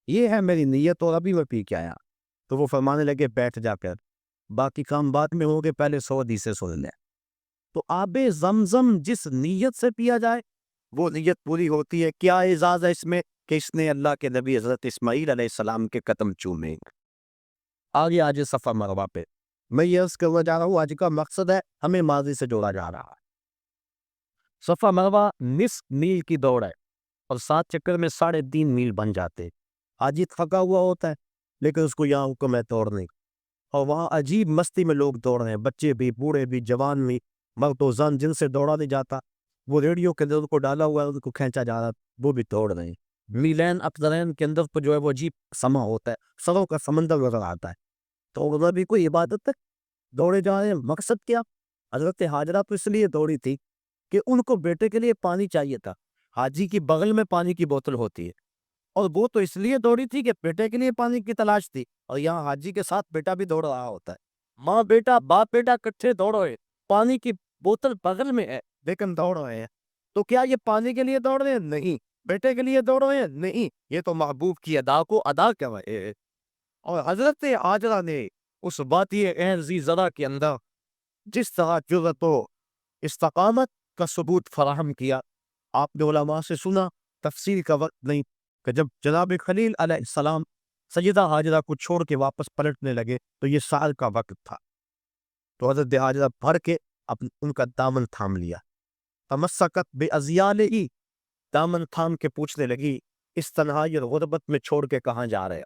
یہ ہے میری نیت اور ابھی میں پی کے آیا. تو وہ فرمانے لگے بیٹھ جا کر، باقی کام بعد میں ہو گے، پہلے 100 حدیثیں سن لیں. تو آب زمزم جس نیت سے پیا جائے وہ نیت پوری ہوتی ہے. کیا اعزاز ہے اس میں کہ اس نے اللہ کے نبی حضرت اسماعیل علیہ السلام کے قدم چومے. آگے آج صفا مروہ پہ میں یہ عرض کرنا چاہ رہا ہوں، آج کا مقصد ہے ہمیں ماضی سے جوڑا جا رہا ہے. صفا مروہ نصف میل کی دوڑ ہے اور 7 چکر میں 3.5 میل بن جاتے. حاجی تھکا ہوا ہوتا ہے لیکن اس کو یہاں حکم ہے دوڑنے، اور وہاں عجیب مستی میں لوگ دوڑ رہے ہیں، بچے بھی، بوڑھے بھی، جوان بھی، مرد و زن جن سے دوڑا نہیں جاتا وہ ریڈیو کے اندر ان کو ڈالا ہوا ہے، ان کو کھینچا جا رہا، وہ بھی دوڑ رہے ہیں. میلین اقدرین کے اندر تو جو ہے وہ عجیب سما ہوتا ہے، سروں کا سمندر نظر آتا ہے. دوڑنا بھی کوئی عبادت ہے؟ دوڑے جا رہے ہیں، مقصد کیا؟ حضرت حاجرہ تو اس لیے دوڑی تھی کہ ان کو بیٹے کے لیے پانی چاہیے تھا. حاجی کی بغل میں پانی کی بوتل ہوتی ہے اور وہ تو اس لیے دوڑی تھی کہ بیٹے کے لیے پانی کی تلاش تھی، اور یہاں حاجی کے ساتھ بیٹا بھی دوڑ رہا ہوتا ہے. ماں بیٹا، باپ بیٹا کٹھے دوڑ رہے، پانی کی بوتل بغل میں ہے لیکن دوڑ رہے ہیں. تو کیا یہ پانی کے لیے دوڑ رہے ہیں؟ نہیں. بیٹے کے لیے دوڑ رہے ہیں؟ نہیں. یہ تو محبوب کی ادا کو ادا کر رہے ہیں. اور حضرت حاجرہ نے اس باتی عین ذی ذرا کے اندر جس طرح جرأت و استقامت کا ثبوت فراہم کیا، آپ نے علماء سے سنا، تفسیر کا وقت نہیں، کہ جب جناب خلیل علیہ السلام سیدہ حاجرہ کو چھوڑ کے واپس پلٹنے لگے تو یہ سال کا وقت تھا. تو حضرت حاجرہ بھر کے ان کا دامن تھام لیا. تمسکت بے ازیالہ، دامن تھام کے پوچھنے لگی اس تنہائی اور غربت میں چھوڑ کے کہاں جا رہے؟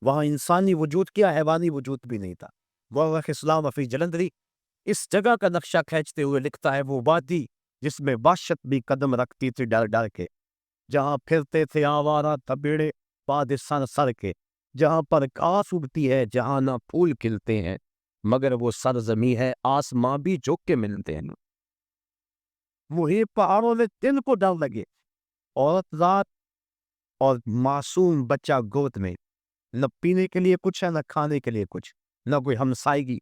وہاں انسانی وجود کیا، حیوانی وجود بھی نہیں تھا. مورخ اسلام فی جلندری اس جگہ کا نقشہ کھینچتے ہوئے لکھتا ہے وہ وادی جس میں وحشت بھی قدم رکھتی تھی ڈر ڈر کے، جہاں پھرتے تھے آوارہ تبیڑے باد سر سر کے، جہاں پر گھاس اگتی ہے، جہاں نہ پھول کھلتے ہیں، مگر وہ سرزمی ہے آسماں بھی جھک کے ملتے ہیں. وہی پہاڑوں میں دن کو ڈر لگے، عورت ذات اور معصوم بچہ گود میں، نہ پینے کے لیے کچھ ہے، نہ کھانے کے لیے کچھ، نہ کوئی ہمسائیگی.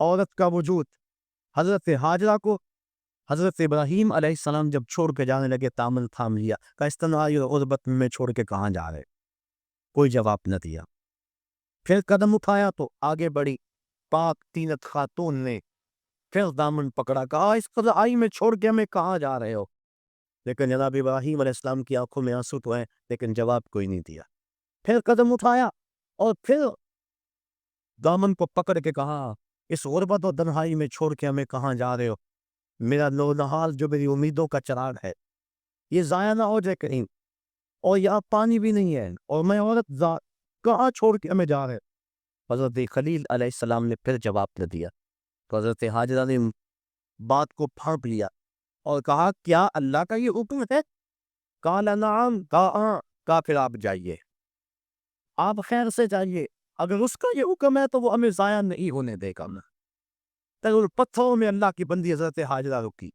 عورت کا وجود. حضرت حاجرہ کو حضرت ابراہیم علیہ السلام جب چھوڑ کے جانے لگے دامن تھام لیا، کہ اس تنہائی اور غربت میں چھوڑ کے کہاں جا رہے؟ کوئی جواب نہ دیا. پھر قدم اٹھایا تو آگے بڑھی پاک تینت خاتون نے، پھر دامن پکڑا، کہا اس تنہائی میں چھوڑ کے ہمیں کہاں جا رہے ہو؟ لیکن جناب ابراہیم علیہ السلام کی آنکھوں میں آنسو تو ہیں لیکن جواب کوئی نہیں دیا. پھر قدم اٹھایا اور پھر دامن کو پکڑ کے کہا اس غربت اور تنہائی میں چھوڑ کے ہمیں کہاں جا رہے ہو؟ میرا نونہال جو میری امیدوں کا چراغ ہے یہ ضائع نہ ہو جائے کہیں، اور یہاں پانی بھی نہیں ہے، اور میں عورت ذات کہاں چھوڑ کے ہمیں جا رہے؟ حضرت خلیل علیہ السلام نے پھر جواب نہ دیا. تو حضرت حاجرہ نے بات کو پھاڑ لیا اور کہا کیا اللہ کا یہ حکم ہے؟ قال نعم، کہا پھر آپ جائیے، آپ خیر سے جائیے، اگر اس کا یہ حکم ہے تو وہ ہمیں ضائع نہیں ہونے دے گا. تر پتھروں میں اللہ کی بندی حضرت حاجرہ رکی،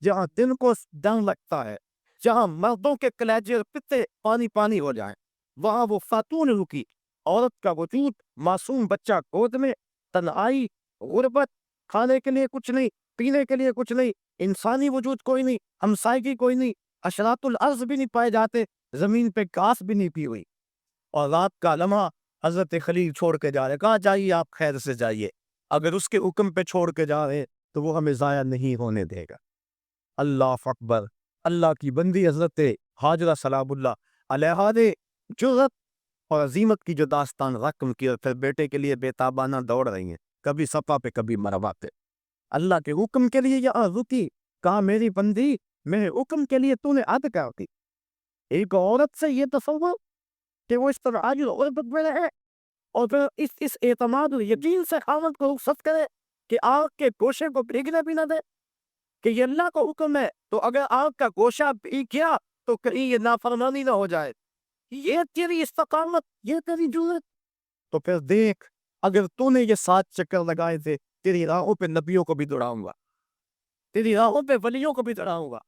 جہاں دن کو ڈر لگتا ہے، جہاں مردوں کے کلیجے اور پتے پانی پانی ہو جائیں، وہاں وہ خاتون رکی. عورت کا وجود، معصوم بچہ گود میں، تنہائی، غربت، کھانے کے لیے کچھ نہیں، پینے کے لیے کچھ نہیں، انسانی وجود کوئی نہیں، ہمسائیگی کوئی نہیں، اشراط الارض بھی نہیں پائے جاتے، زمین پہ گھاس بھی نہیں پی ہوئی. اور رات کا لمحہ حضرت خلیل چھوڑ کے جا رہے، کہا جائیے آپ خیر سے جائیے، اگر اس کے حکم پہ چھوڑ کے جا رہے تو وہ ہمیں ضائع نہیں ہونے دے گا. اللہ اکبر. اللہ کی بندی حضرت حاجرہ سلام اللہ علیہا نے جرأت اور عظیمت کی جو داستان رقم کی، اور پھر بیٹے کے لیے بے تابانہ دوڑ رہی ہیں، کبھی صفا پہ کبھی مروہ پہ، اللہ کے حکم کے لیے یہاں رکی. کہا میری بندی میرے حکم کے لیے تو نے عد کر دی. ایک عورت سے یہ تصور کہ وہ اس طرح عاجز غربت میں رہے، اور پھر اس اعتماد و یقین سے خامد کو رخصت کرے کہ آگ کے گوشے کو بھیگنے بھی نہ دے، کہ یہ اللہ کا حکم ہے تو اگر آگ کا گوشہ بھیگ گیا تو کہیں یہ نافرمانی نہ ہو جائے. یہ تیری استقامت، یہ تیری جرأت. تو پھر دیکھ، اگر تو نے یہ 7 چکر لگائے تھے، تیری راہوں پہ نبیوں کو بھی دوڑاؤں گا، تیری راہوں پہ ولیوں کو بھی دوڑاؤں گا،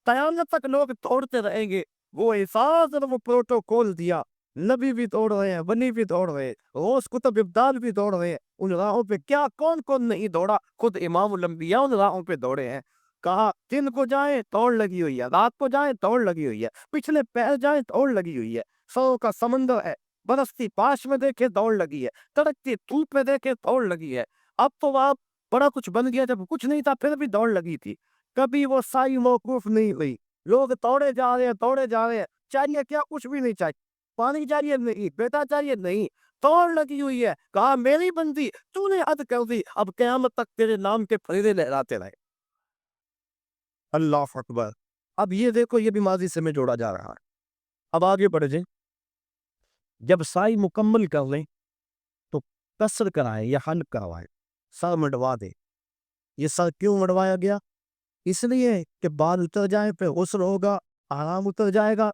قیامت تک لوگ دوڑتے رہیں گے. وہ حفاظت وہ پروٹوکول دیا, نبی بھی دوڑ رہے ہیں, ولی بھی دوڑ رہے ہیں, غوث کتب ابدال بھی دوڑ رہے ہیں. ان راہوں پہ کیا کون کون نہیں دوڑا, خود امام الانبیاء ان راہوں پہ دوڑے ہیں. کہا دن کو جائیں دوڑ لگی ہوئی ہے, رات کو جائیں دوڑ لگی ہوئی ہے, پچھلے پیر جائیں دوڑ لگی ہوئی ہے, سو کا سمندر ہے, برستی پاش میں دیکھے دوڑ لگی ہے, تڑکتی دھوپ میں دیکھے دوڑ لگی ہے. اب تو آپ بڑا کچھ بن گیا, جب کچھ نہیں تھا پھر بھی دوڑ لگی تھی. کبھی وہ سائی موقوف نہیں ہوئی. لوگ دوڑے جا رہے ہیں, دوڑے جا رہے ہیں. چاہیے کیا, کچھ بھی نہیں چاہیے. پانی چاہیے نہیں, بیٹا چاہیے نہیں, دوڑ لگی ہوئی ہے. کہا میری بندی تو نے حد کر دی, اب قیامت تک تیرے نام کے فریضے لہراتے رہے. اللہ اکبر. اب یہ دیکھو, یہ بھی ماضی سے میں جوڑا جا رہا ہے. اب آگے بڑھ جائیں. جب سائی مکمل کر لیں تو کسر کرائے یا حل کروائے, سر مڈوا دے. یہ سر کیوں مڈوایا گیا؟ اس لیے کہ بال اتر جائیں, پھر غسل ہوگا, آرام اتر جائے گا,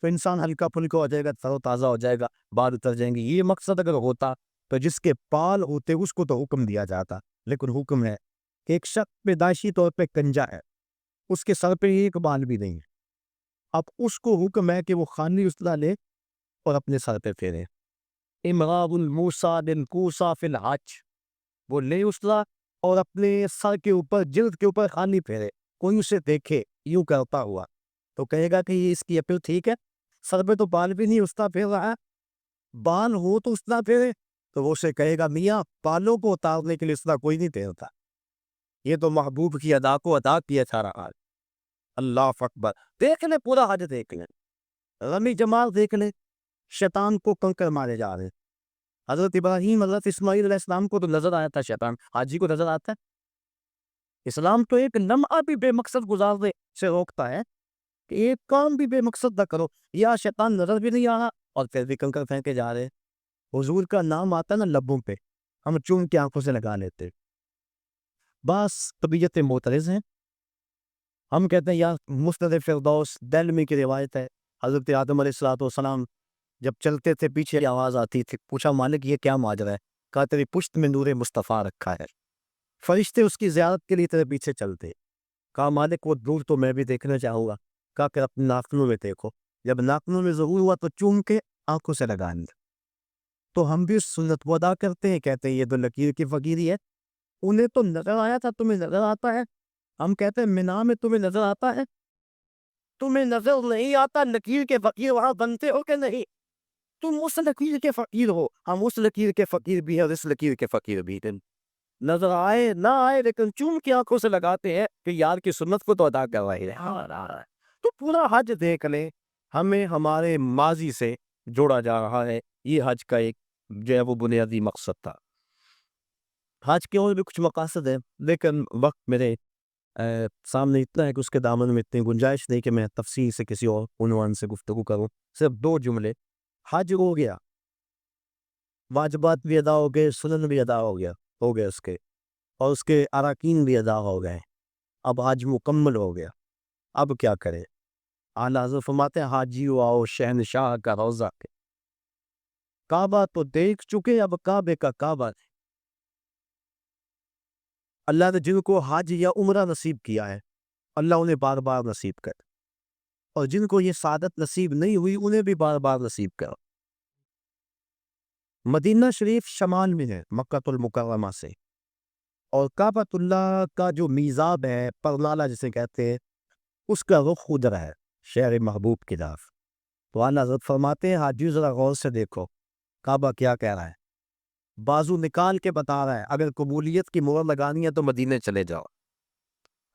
تو انسان ہلکا پھلکا ہو جائے گا, تر و تازہ ہو جائے گا, بال اتر جائیں گے. یہ مقصد اگر ہوتا تو جس کے بال ہوتے اس کو تو حکم دیا جاتا, لیکن حکم ہے کہ ایک شخص پیدائشی طور پہ کنجا ہے, اس کے سر پہ ایک بال بھی نہیں ہے. اب اس کو حکم ہے کہ وہ خانی اصلاح لے اور اپنے سر پہ پھیرے. امراء الموسیٰ للکوسیٰ فی الحج, وہ لے اصلاح اور اپنے سر کے اوپر, جلد کے اوپر خانی پھیرے. کوئی اسے دیکھے یوں کرتا ہوا تو کہے گا کہ یہ اس کی اپیل ٹھیک ہے, سر پہ تو بال بھی نہیں, اصلاح پھیر رہا ہے. بال ہو تو اصلاح پھیرے, تو وہ اسے کہے گا میاں بالوں کو اتارنے کے لیے اصلاح کوئی نہیں پھیرتا, یہ تو محبوب کی ادا کو ادا کیا تھا رہا. اللہ اکبر. دیکھ لیں پورا حج, دیکھ لیں رمی جمال, دیکھ لیں شیطان کو کنکر مارے جا رہے. حضرت ابراہیم, حضرت اسماعیل علیہ السلام کو تو نظر آیا تھا شیطان, حاجی کو نظر آتا ہے؟ اسلام تو ایک لمحہ بھی بے مقصد گزارنے سے روکتا ہے کہ ایک کام بھی بے مقصد نہ کرو. یا شیطان نظر بھی نہیں آ رہا اور پھر بھی کنکر پھینکے جا رہے. حضور کا نام آتا ہے نا لبوں پہ, ہم چوم کے آنکھوں سے لگا لیتے. بس طبیعت معترض ہیں. ہم کہتے ہیں یار مسند فردوس دلمی کی روایت ہے, حضرت آدم علیہ السلام جب چلتے تھے پیچھے آواز آتی تھی, پوچھا مالک یہ کیا ماجرا ہے؟ کہا تیری پشت میں نور مصطفیٰ رکھا ہے, فرشتے اس کی زیارت کے لیے تیرے پیچھے چلتے. کہا مالک وہ دور تو میں بھی دیکھنا چاہوں گا. کہا کہ اپنے ناخنوں میں دیکھو, جب ناخنوں میں ضرور ہوا تو چوم کے آنکھوں سے لگائیں. تو ہم بھی اس سنت کو ادا کرتے ہیں, کہتے ہیں یہ تو لکیر کی فقیری ہے, انہیں تو نظر آیا تھا, تمہیں نظر آتا ہے. ہم کہتے ہیں مینا میں تمہیں نظر آتا ہے, تمہیں نظر نہیں آتا. لکیر کے فقیر وہاں بنتے ہو کہ نہیں؟ تم اس لکیر کے فقیر ہو, ہم اس لکیر کے فقیر بھی ہیں اور اس لکیر کے فقیر بھی ہیں. نظر آئے نہ آئے لیکن چوم کی آنکھوں سے لگاتے ہیں کہ یار کی سنت کو تو ادا کروائی رہے. تو پورا حج دیکھ لیں, ہمیں ہمارے ماضی سے جوڑا جا رہا ہے. یہ حج کا ایک جو ہے وہ بنیادی مقصد تھا. حج کے اور بھی کچھ مقاصد ہیں, لیکن وقت میرے سامنے اتنا ہے کہ اس کے دامن میں اتنی گنجائش نہیں کہ میں تفصیل سے کسی اور عنوان سے گفتگو کروں. صرف 2 جملے. حج ہو گیا, واجبات بھی ادا ہو گئے, سنن بھی ادا ہو گئے اس کے, اور اس کے اراکین بھی ادا ہو گئے. اب حج مکمل ہو گیا, اب کیا کرے؟ اعلیٰ حضرت فرماتے ہیں حاجی آؤ شہنشاہ کا روضہ کے, کعبہ تو دیکھ چکے, اب کعبے کا کعبہ. اللہ نے جن کو حج یا عمرہ نصیب کیا ہے اللہ انہیں بار بار نصیب کر, اور جن کو یہ سعادت نصیب نہیں ہوئی انہیں بھی بار بار نصیب کر. مدینہ شریف شمال میں ہے مکہ المکرمہ سے, اور کعبۃ اللہ کا جو میزاب ہے, پرنالہ جسے کہتے ہیں, اس کا رخ ادھر ہے شہر محبوب کی طرف. تو اعلیٰ حضرت فرماتے ہیں حاجی ذرا غور سے دیکھو کعبہ کیا کہہ رہا ہے, بازو نکال کے بتا رہا ہے اگر قبولیت کی مہر لگانی ہے تو مدینے چلے جاؤ.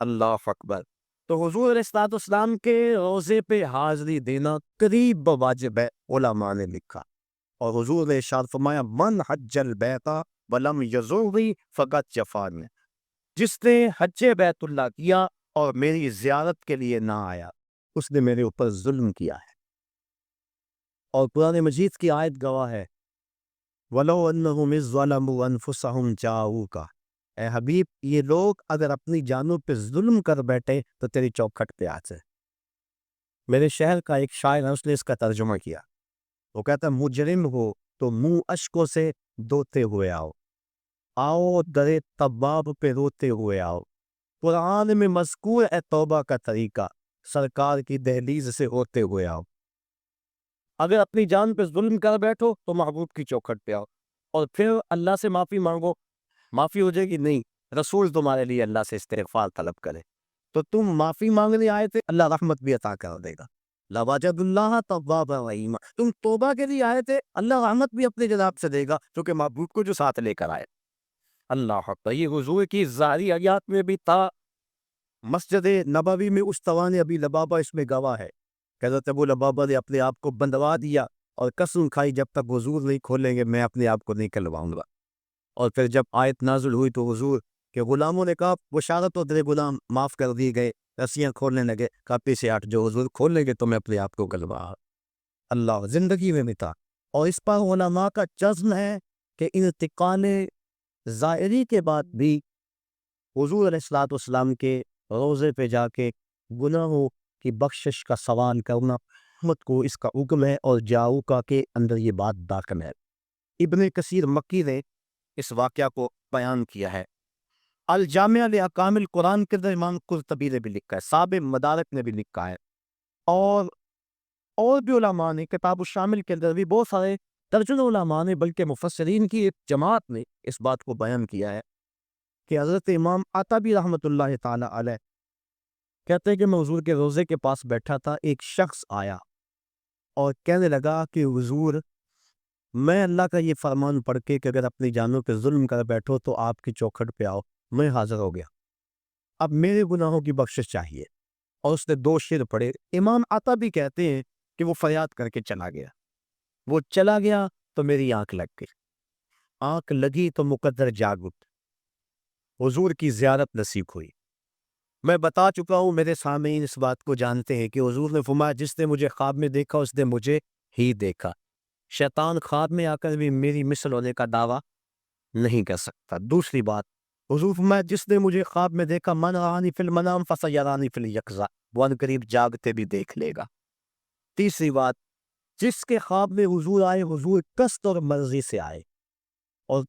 اللہ اکبر. تو حضور علیہ السلام کے روزے پہ حاضری دینا قریب واجب ہے, علماء نے لکھا. اور حضور نے ارشاد فرمایا من حج البیت ولم یزورنی فقط جفانی, جس نے حج بیت اللہ کیا اور میری زیارت کے لیے نہ آیا اس نے میرے اوپر ظلم کیا ہے. اور قرآن مجید کی آیت گواہ ہے وَلَوْ أَنَّهُمْ إِذْ ظَلَمُوا أَنفُسَهُمْ جَاءُوكَ, اے حبیب یہ لوگ اگر اپنی جانوں پہ ظلم کر بیٹھے تو تیری چوکھٹ پہ آ جائے. میرے شہر کا ایک شاعر ہے, اس نے اس کا ترجمہ کیا. وہ کہتا ہے مجرم ہو تو منہ اشکوں سے دھوتے ہوئے آؤ, آؤ در طباب پہ روتے ہوئے آؤ. قرآن میں مذکور ہے توبہ کا طریقہ, سرکار کی دہلیز سے ہوتے ہوئے آؤ۔ اگر اپنی جان پہ ظلم کر بیٹھو تو محبوب کی چوکھٹ پہ آؤ اور پھر اللہ سے معافی مانگو، معافی ہو جائے گی؟ نہیں، رسول تمہارے لیے اللہ سے استغفار طلب کرے۔ تو تم معافی مانگنے آئے تھے، اللہ رحمت بھی عطا کر دے گا۔ لَوَجَدُ اللَّهَ تَوَّابًا رَحِيمًا، تم توبہ کے لیے آئے تھے، اللہ رحمت بھی اپنے جناب سے دے گا، کیونکہ محبوب کو جو ساتھ لے کر آئے۔ اللہ اکبر، یہ حضور کی ظاہری آیات میں بھی تھا۔ مسجد نبوی میں استوان ابی لبابہ اس میں گواہ ہے کہ حضرت ابو لبابہ نے اپنے آپ کو بندوا دیا اور قسم کھائی جب تک حضور نہیں کھولیں گے میں اپنے آپ کو نہیں کھلواؤں گا۔ اور پھر جب آیت نازل ہوئی تو حضور کے غلاموں نے کہا بشارت ہو تیرے غلام معاف کر دیے گئے، رسیاں کھولنے لگے، کہا پیچھے ہٹ، جو حضور کھول لیں گے تو میں اپنے آپ کو کھلوا۔ اللہ زندگی میں بھی تھا۔ اور اس پر علماء کا جزم ہے کہ انتقال ظاہری کے بعد بھی حضور علیہ الصلوۃ والسلام کے روضے پہ جا کے گناہوں کی بخشش کا سوال کرنا امت کو اس کا حکم ہے، اور جاؤکا کے اندر یہ بات داخل ہے۔ ابن کثیر مکی نے اس واقعہ کو بیان کیا ہے۔ الجامع لأحکام القرآن کے اندر امام قرطبی نے بھی لکھا ہے، صاحب مدارک نے بھی لکھا ہے، اور بھی علماء نے کتاب الشامل کے اندر بھی بہت سارے درجنوں علماء نے، بلکہ مفسرین کی ایک جماعت نے اس بات کو بیان کیا ہے کہ حضرت امام عطابی رحمۃ اللہ تعالی علیہ کہتے ہیں کہ میں حضور کے روضے کے پاس بیٹھا تھا، ایک شخص آیا اور کہنے لگا کہ حضور میں اللہ کا یہ فرمان پڑھ کے کہ اگر اپنی جانوں پہ ظلم کر بیٹھو تو آپ کی چوکھٹ پہ آؤ، میں حاضر ہو گیا، اب میرے گناہوں کی بخشش چاہیے۔ اور اس نے 2 شعر پڑھے۔ امام عطابی کہتے ہیں کہ وہ فریاد کر کے چلا گیا، وہ چلا گیا تو میری آنکھ لگ گئی، آنکھ لگی تو مقدر جاگ اٹھ، حضور کی زیارت نصیب ہوئی۔ میں بتا چکا ہوں، میرے سامعین اس بات کو جانتے ہیں کہ حضور نے فرمایا جس نے مجھے خواب میں دیکھا اس نے مجھے ہی دیکھا۔ شیطان خواب میں آ کر بھی میری مثل ہونے کا دعویٰ نہیں کر سکتا۔ دوسری بات، حضور فرمایا جس نے مجھے خواب میں دیکھا من رآنی فی المنام فسیرانی فی الیقظہ، وہ ان قریب جاگتے بھی دیکھ لے گا۔ تیسری بات، جس کے خواب میں حضور آئے حضور قصد اور مرضی سے آئے۔ اور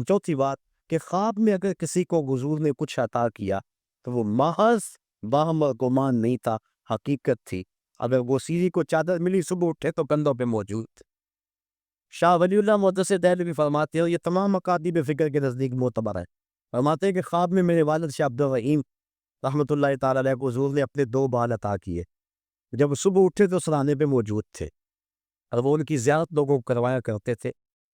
چوتھی بات کہ خواب میں اگر کسی کو حضور نے کچھ عطا کیا تو وہ محض باہم اور گمان نہیں تھا، حقیقت تھی۔ اگر وہ سیری کو چادر ملی صبح اٹھے تو کندھوں پہ موجود تھے۔ شاہ ولی اللہ محدث دہلوی فرماتے ہیں، اور یہ تمام اکادب فکر کے نزدیک معتبر ہے، فرماتے ہیں کہ خواب میں میرے والد شاہ عبد الرحیم رحمۃ اللہ تعالی علیہ کو حضور نے اپنے 2 بال عطا کیے، جب صبح اٹھے تو سرانے پہ موجود تھے، اور وہ ان کی زیارت لوگوں کو کروایا کرتے تھے۔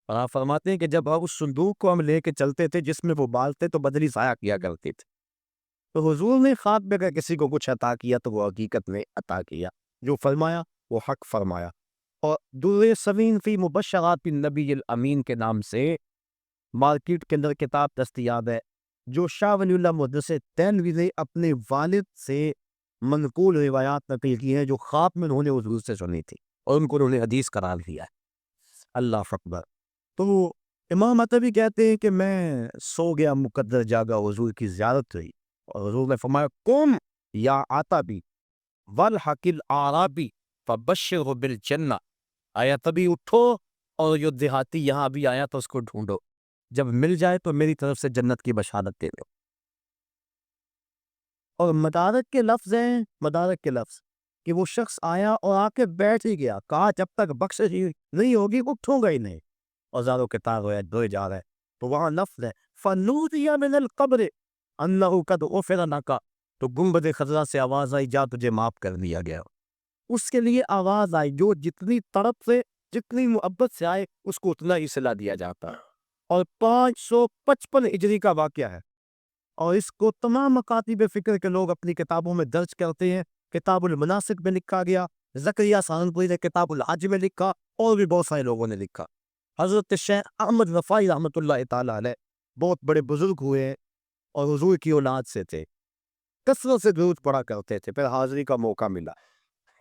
اور آپ فرماتے ہیں کہ جب اس صندوق کو ہم لے کے چلتے تھے جس میں وہ بال تھے تو بدلی ضائع کیا کرتے تھے۔ تو حضور نے خواب میں اگر کسی کو کچھ عطا کیا تو وہ حقیقت میں عطا کیا، جو فرمایا وہ حق فرمایا۔ اور در سمین فی مبشرات النبی الامین کے نام سے مارکیٹ کے اندر کتاب دستیاب ہے، جو شاہ ولی اللہ محدث دہلوی نے اپنے والد سے منقول روایات نقل کی ہیں جو خواب میں انہوں نے حضور سے سنی تھی اور ان کو انہوں نے حدیث قرار دیا ہے۔ اللہ اکبر۔ تو امام عطبی کہتے ہیں کہ میں سو گیا، مقدر جاگا، حضور کی زیارت ہوئی، اور حضور نے فرمایا قم یا عطبی والحق الاعرابی فبشرہ بالجنہ، آیا تبھی اٹھو اور جو دیہاتی یہاں بھی آیا تو اس کو ڈھونڈو، جب مل جائے تو میری طرف سے جنت کی بشارت دے دو۔ اور مدارک کے لفظ ہیں، مدارک کے لفظ کہ وہ شخص آیا اور آ کے بیٹھ ہی گیا، کہا جب تک بخشش نہیں ہوگی اٹھوں گا ہی نہیں، اوزاروں کے تار ہوئے دھوئے جا رہے، تو وہاں لفظ ہے فَنُودِیَ مِنَ الْقَبْرِ أَنَّهُ قَدْ غُفِرَ لَكَ، تو گنبد خضرا سے آواز آئی جا تجھے معاف کر دیا گیا۔ اس کے لیے آواز آئی جو جتنی طرف سے جتنی محبت سے آئے اس کو اتنا ہی صلہ دیا جاتا ہے۔ اور 555 ہجری کا واقعہ ہے، اور اس کو تمام مکاتب فکر کے لوگ اپنی کتابوں میں درج کرتے ہیں۔ کتاب المناسک میں لکھا گیا، زکریا سہارنپوری نے کتاب الحج میں لکھا، اور بھی بہت سارے لوگوں نے لکھا۔ حضرت شیخ احمد رفاعی رحمۃ اللہ تعالی علیہ بہت بڑے بزرگ ہوئے ہیں اور حضور کی اولاد سے تھے، کثرت سے درود پڑھا کرتے تھے۔ پھر حاضری کا موقع ملا،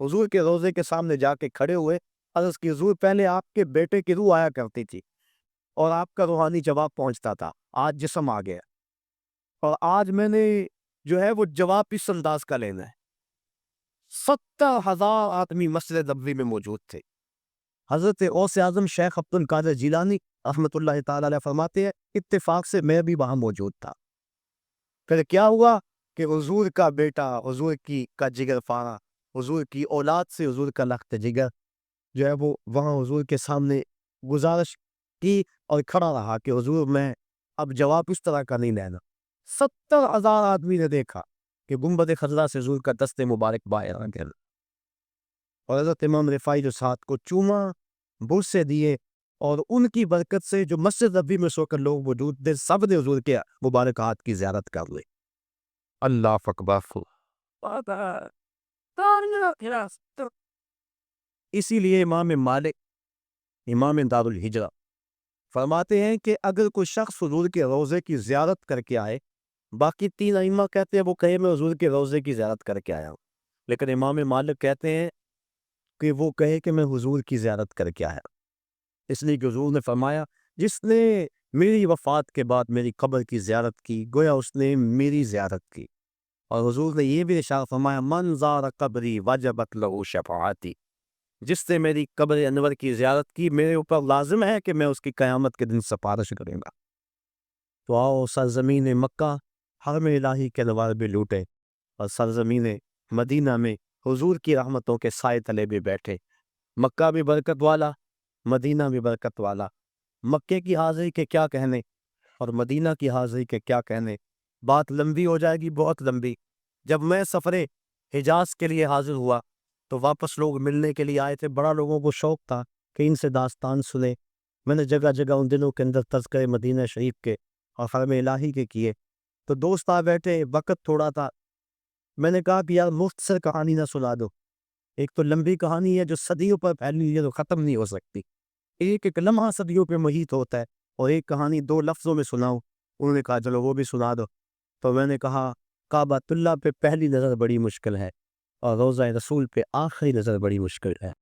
حضور کے روضے کے سامنے جا کے کھڑے ہوئے، عرض کی حضور پہلے آپ کے بیٹے کی روح آیا کرتی تھی اور آپ کا روحانی جواب پہنچتا تھا، آج جسم آ گیا، اور آج میں نے جو ہے وہ جواب اس انداز کا لینا ہے۔ 70,000 آدمی مسجد نبوی میں موجود تھے۔ حضرت غوث اعظم شیخ عبد القادر جیلانی رحمۃ اللہ تعالی علیہ فرماتے ہیں اتفاق سے میں بھی وہاں موجود تھا۔ پھر کیا ہوا کہ حضور کا بیٹا، حضور کا جگر فارا، حضور کی اولاد سے حضور کا لخت جگر جو ہے وہ وہاں حضور کے سامنے گزارش کی اور کھڑا رہا کہ حضور میں اب جواب اس طرح کا نہیں لینا۔ 70,000 آدمی نے دیکھا کہ گنبد خضرا سے حضور کا دست مبارک باہر آ گیا، اور حضرت امام رفاعی جو ساتھ کو چوما، بوسے دیے، اور ان کی برکت سے جو مسجد نبوی میں سو کر لوگ موجود تھے سب نے حضور کے مبارک ہاتھ کی زیارت کر لی۔ اللہ اکبر۔ اسی لیے امام مالک، امام دار الہجرہ، فرماتے ہیں کہ اگر کوئی شخص حضور کے روضے کی زیارت کر کے آئے، باقی 3 ائمہ کہتے ہیں وہ کہے میں حضور کے روضے کی زیارت کر کے آیا ہوں، لیکن امام مالک کہتے ہیں کہ وہ کہے کہ میں حضور کی زیارت کر کے آیا، اس لیے کہ حضور نے فرمایا جس نے میری وفات کے بعد میری قبر کی زیارت کی گویا اس نے میری زیارت کی، اور حضور نے یہ بھی ارشاد فرمایا من زار قبری وجبت له شفاعتی، جس نے میری قبر انور کی زیارت کی میرے اوپر لازم ہے کہ میں اس کی قیامت کے دن سفارش کروں گا۔ تو آؤ سرزمین مکہ حرم الہی کے انوار بھی لوٹے، اور سرزمین مدینہ میں حضور کی رحمتوں کے سائے تلے بھی بیٹھے۔ مکہ بھی برکت والا، مدینہ بھی برکت والا، مکے کی حاضری کے کیا کہنے اور مدینہ کی حاضری کے کیا کہنے، بات لمبی ہو جائے گی، بہت لمبی۔ جب میں سفر حجاز کے لیے حاضر ہوا تو واپس لوگ ملنے کے لیے آئے تھے، بڑا لوگوں کو شوق تھا کہ ان سے داستان سنے۔ میں نے جگہ جگہ ان دنوں کے اندر تذکرے مدینہ شریف کے اور حرم الہی کے کیے، تو دوست آ بیٹھے، وقت تھوڑا تھا، میں نے کہا کہ یار مختصر کہانی نہ سنا دو، ایک تو لمبی کہانی ہے جو صدیوں پر پھیلی ہے، تو ختم نہیں ہو سکتی، ایک ایک لمحہ صدیوں پہ محیط ہوتا ہے، اور ایک کہانی 2 لفظوں میں سناؤ۔ انہوں نے کہا چلو وہ بھی سنا دو، تو میں نے کہا کعبۃ اللہ پہ پہلی نظر بڑی مشکل ہے، اور روضہ رسول پہ آخری نظر بڑی مشکل ہے۔